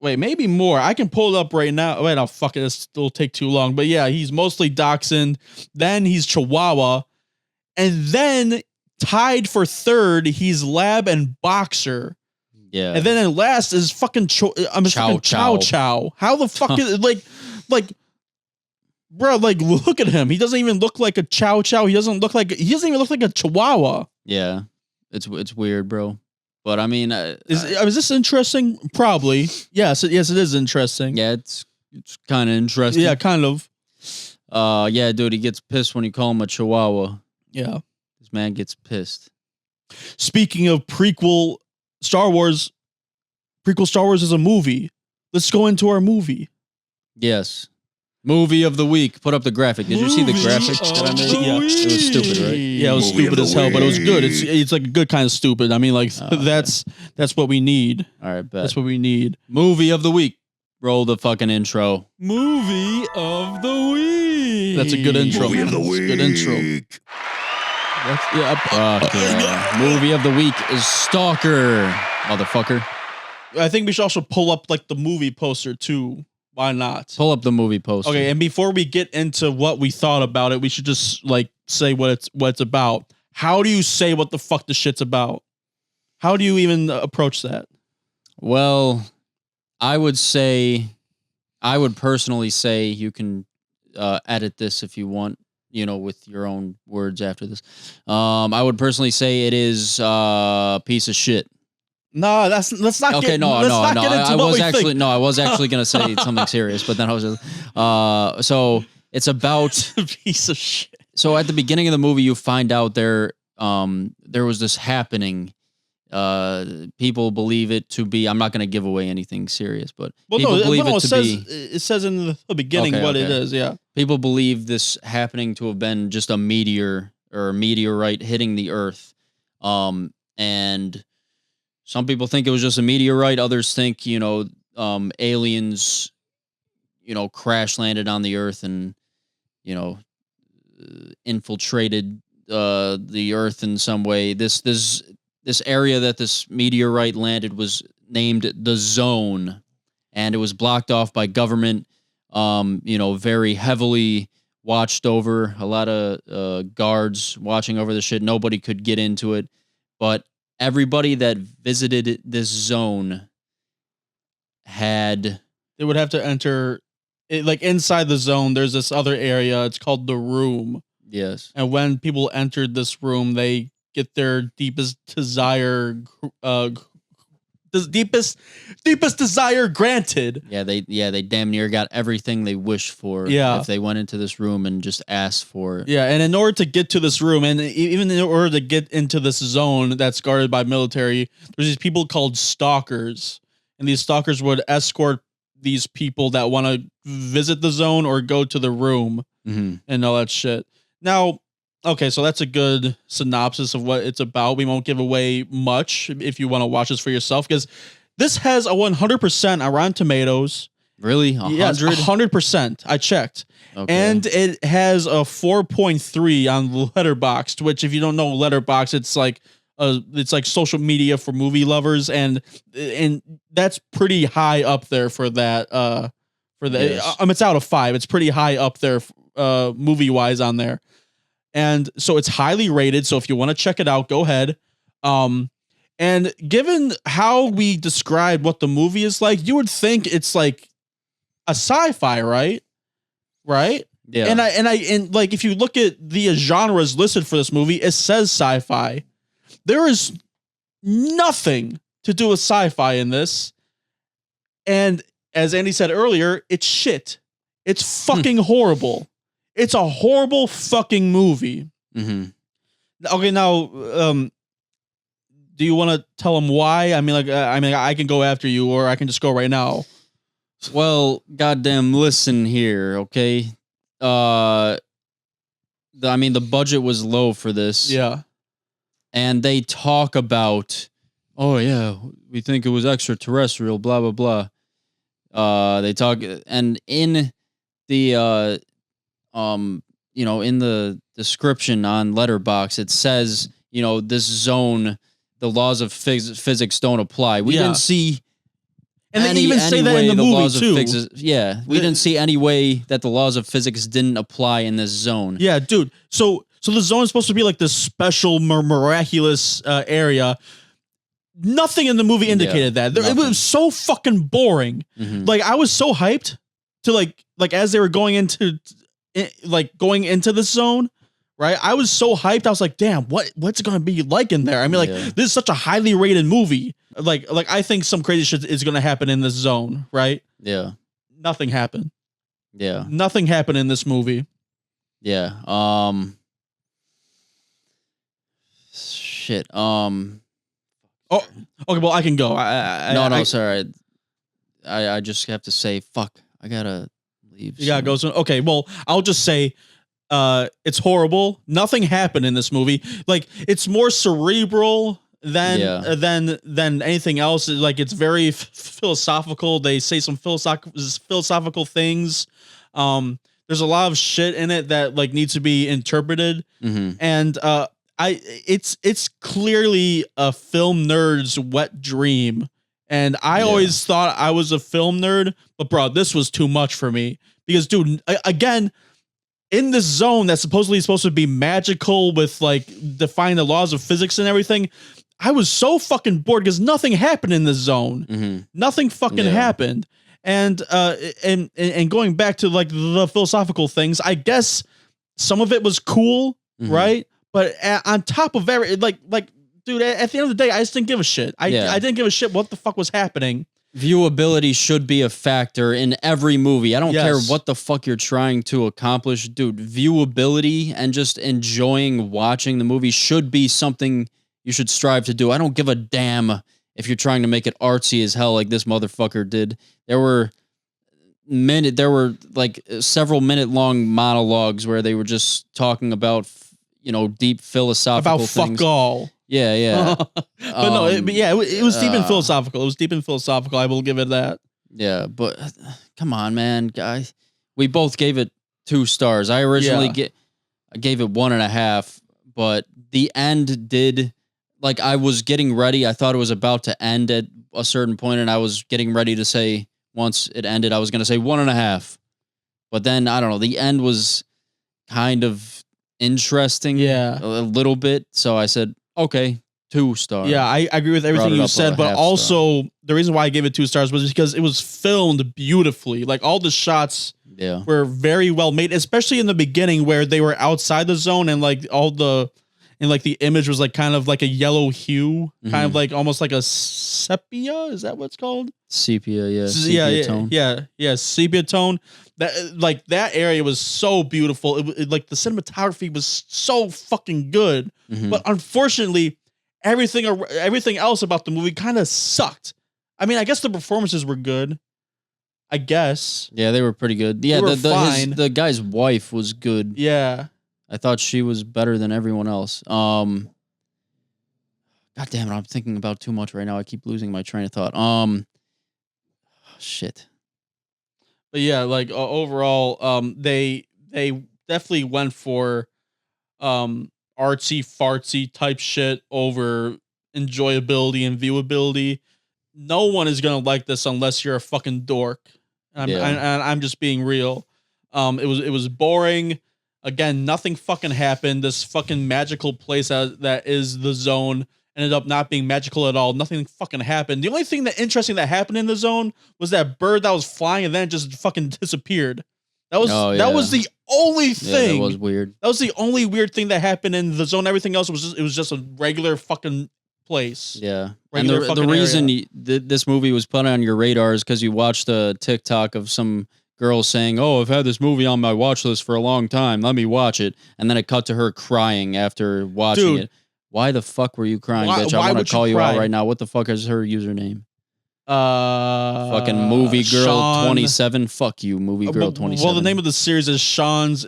Wait, maybe more. I can pull it up right now. Wait, no, fuck it. It'll take too long. But yeah, he's mostly dachshund. Then he's Chihuahua. And then tied for third, he's lab and boxer. Yeah. And then in last is fucking Chow Chow. How the fuck is it? Like, bro, like, look at him. He doesn't even look like a Chow Chow. He doesn't even look like a Chihuahua. Yeah. It's weird, bro. But I mean, is this interesting? Probably. Yes, it is interesting. Yeah, it's kind of interesting. Yeah, kind of. Yeah, dude, he gets pissed when you call him a Chihuahua. Yeah. This man gets pissed. Speaking of prequel Star Wars is a movie. Let's go into our movie. Yes. Movie of the week. Put up the graphic. Did you see the graphic that I made? Yeah. It was stupid, right? Yeah, it was stupid as hell, but it was good. It's like a good kind of stupid. I mean, like that's what we need. All right, bet. That's what we need. Movie of the week. Roll the fucking intro. Movie of the week. That's a good intro. Movie of the week. Good intro. Movie of the week is Stalker, motherfucker. I think we should also pull up like the movie poster too. Why not? Pull up the movie poster. Okay, and before we get into what we thought about it, we should just like say what it's about. How do you say what the fuck the shit's about? How do you even approach that? Well, I would personally say you can edit this if you want, with your own words after this. I would personally say it is a piece of shit. No, let's not. Okay, I was actually gonna say something serious, but then I was just, so it's about a piece of shit. So at the beginning of the movie, you find out there was this happening. People believe it to be. I'm not gonna give away anything serious, but it says in the beginning what it is. Yeah, people believe this happening to have been just a meteor or a meteorite hitting the Earth, and some people think it was just a meteorite. Others think, aliens, crash landed on the Earth and, infiltrated the Earth in some way. This area that this meteorite landed was named the Zone, and it was blocked off by government. Very heavily watched over. A lot of guards watching over the shit. Nobody could get into it, but everybody that visited this zone they would have to enter it, like inside the zone. There's this other area. It's called the Room. Yes. And when people entered this room, they get their deepest desire, deepest desire granted. Yeah, they damn near got everything they wished for. Yeah. If they went into this room and just asked for it. Yeah, and in order to get to this room, and even in order to get into this zone that's guarded by military, there's these people called stalkers, and these stalkers would escort these people that want to visit the zone or go to the room and all that shit. Now, okay, so that's a good synopsis of what it's about. We won't give away much if you want to watch this for yourself, because this has a 100% on Rotten Tomatoes. Really? 100? Yes, 100%. I checked. Okay. And it has a 4.3 on Letterboxd, which if you don't know Letterboxd, it's like social media for movie lovers, and that's pretty high up there for that. Yes. It's out of 5. It's pretty high up there movie wise on there. And so it's highly rated. So if you want to check it out, go ahead. And given how we described what the movie is like, you would think it's like a sci-fi, right? Right? Yeah. And like if you look at the genres listed for this movie, it says sci-fi. There is nothing to do with sci-fi in this. And as Andy said earlier, it's shit. It's fucking horrible. It's a horrible fucking movie. Mm-hmm. Okay, now, do you want to tell them why? I mean, I can go after you, or I can just go right now. Well, goddamn, listen here, okay? The budget was low for this. Yeah. And they talk about, oh yeah, we think it was extraterrestrial, blah, blah, blah. They talk, and in the, in the description on Letterboxd, it says, this zone, the laws of physics don't apply. We didn't see, and they even say that in the movie too. We didn't see any way that the laws of physics didn't apply in this zone. Yeah, dude. So the zone is supposed to be like this special, miraculous area. Nothing in the movie indicated that. It was so fucking boring. Mm-hmm. Like I was so hyped to like as they were going into this zone, right? I was so hyped. I was like, damn, what's it gonna be like in there? I mean, this is such a highly rated movie. Like I think some crazy shit is gonna happen in this zone, right? Yeah. Nothing happened. Yeah. Nothing happened in this movie. Yeah. Shit. Oh, okay. Well, I can go. Sorry. I just have to say, fuck. I gotta leave. You gotta go soon. Okay, well, I'll just say it's horrible. Nothing happened in this movie. Like, it's more cerebral than anything else. Like, it's very philosophical. They say some philosophical things. There's a lot of shit in it that like needs to be interpreted. And it's clearly a film nerd's wet dream. And I always thought I was a film nerd, but bro, this was too much for me because, dude, again, in this zone that's supposedly supposed to be magical with like define the laws of physics and everything, I was so fucking bored because nothing happened in this zone. Nothing fucking happened. And going back to like the philosophical things, I guess some of it was cool, right? But on top of like, dude, at the end of the day, I just didn't give a shit. I didn't give a shit what the fuck was happening. Viewability should be a factor in every movie. I don't care what the fuck you're trying to accomplish, dude. Viewability and just enjoying watching the movie should be something you should strive to do. I don't give a damn if you're trying to make it artsy as hell like this motherfucker did. There were like several minute long monologues where they were just talking about, deep philosophical things. About fuck all. Yeah. But no, it was deep and philosophical. It was deep and philosophical. I will give it that. Yeah, but come on, man, guys. We both gave it 2 stars. I originally gave it 1.5, but the end did, like, I was getting ready. I thought it was about to end at a certain point, and I was getting ready to say, once it ended, I was going to say 1.5. But then, I don't know, the end was kind of interesting. Yeah. A little bit. So I said, okay, 2 stars. Yeah, I agree with everything you said, but also the reason why I gave it 2 stars was because it was filmed beautifully. Like, all the shots were very well made, especially in the beginning where they were outside the zone and like the image was like kind of like a yellow hue, kind of like almost like a sepia. Is that what it's called? Sepia, yeah. Sepia tone. Yeah, sepia tone. That area was so beautiful. It like the cinematography was so fucking good, but unfortunately, everything else about the movie kind of sucked. I mean, I guess the performances were good. I guess. Yeah, they were pretty good. Yeah, the guy's wife was good. Yeah. I thought she was better than everyone else. God damn it, I'm thinking about too much right now. I keep losing my train of thought. Shit. But yeah, like overall, they definitely went for artsy fartsy type shit over enjoyability and viewability. No one is gonna like this unless you're a fucking dork. I'm just being real. It was boring. Again, nothing fucking happened. This fucking magical place that is the zone ended up not being magical at all. Nothing fucking happened. The only thing interesting that happened in the zone was that bird that was flying and then just fucking disappeared. That was the only thing. That was weird. That was the only weird thing that happened in the zone. Everything else was just a regular fucking place. Yeah. And the reason this movie was put on your radar is because you watched a TikTok of some girl saying, "Oh, I've had this movie on my watch list for a long time. Let me watch it." And then it cut to her crying after watching it. Why the fuck were you crying, bitch? I want to call you out right now. What the fuck is her username? Fucking Movie Girl 27. Fuck you, Movie Girl 27. Well, the name of the series is Sean's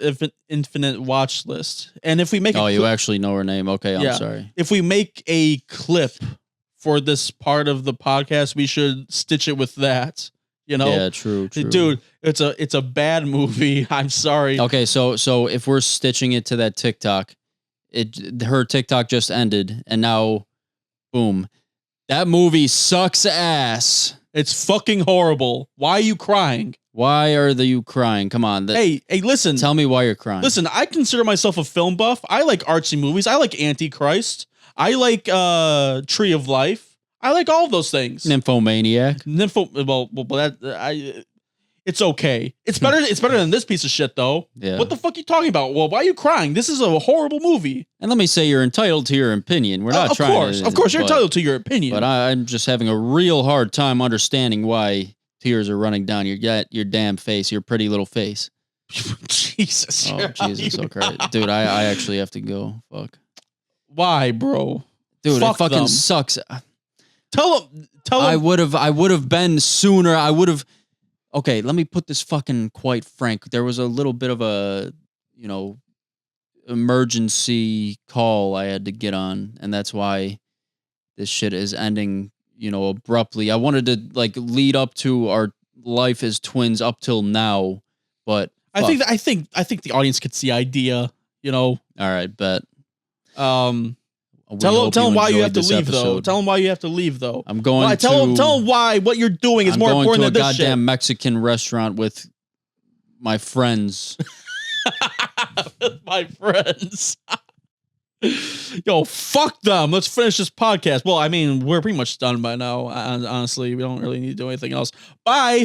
Infinite Watch List. And if we make you actually know her name. Okay, I'm sorry. If we make a clip for this part of the podcast, we should stitch it with that. Yeah, true. Dude, it's a bad movie. I'm sorry. Okay, so if we're stitching it to that TikTok, her TikTok just ended, and now, boom, that movie sucks ass. It's fucking horrible. Why are you crying? Why are you crying? Come on. Hey, listen. Tell me why you're crying. Listen, I consider myself a film buff. I like artsy movies. I like Antichrist. I like Tree of Life. I like all of those things. Nymphomaniac. It's okay. It's better. It's better than this piece of shit, though. Yeah. What the fuck are you talking about? Well, why are you crying? This is a horrible movie. And let me say, you're entitled to your opinion. We're not of course, you're entitled to your opinion. But I'm just having a real hard time understanding why tears are running down your damn face, your pretty little face. Jesus. Oh, Jesus. Okay, dude, I actually have to go. Fuck. Why, bro? Dude, fuck it fucking them. sucks. Tell them. I would have been sooner. I would have. okay, let me put this fucking quite frank. There was a little bit of a, you know, emergency call I had to get on, and that's why this shit is ending, you know, abruptly. I wanted to like lead up to our life as twins up till now, but I think the audience gets the idea, you know. All right, bet. Tell them why you have to leave though. Tell them why you have to leave though. I'm going to tell them why what you're doing is more important than this shit. I'm going to a goddamn Mexican restaurant with my friends. With my friends. Yo, fuck them. Let's finish this podcast. Well, I mean, we're pretty much done by now. Honestly, we don't really need to do anything else. Bye.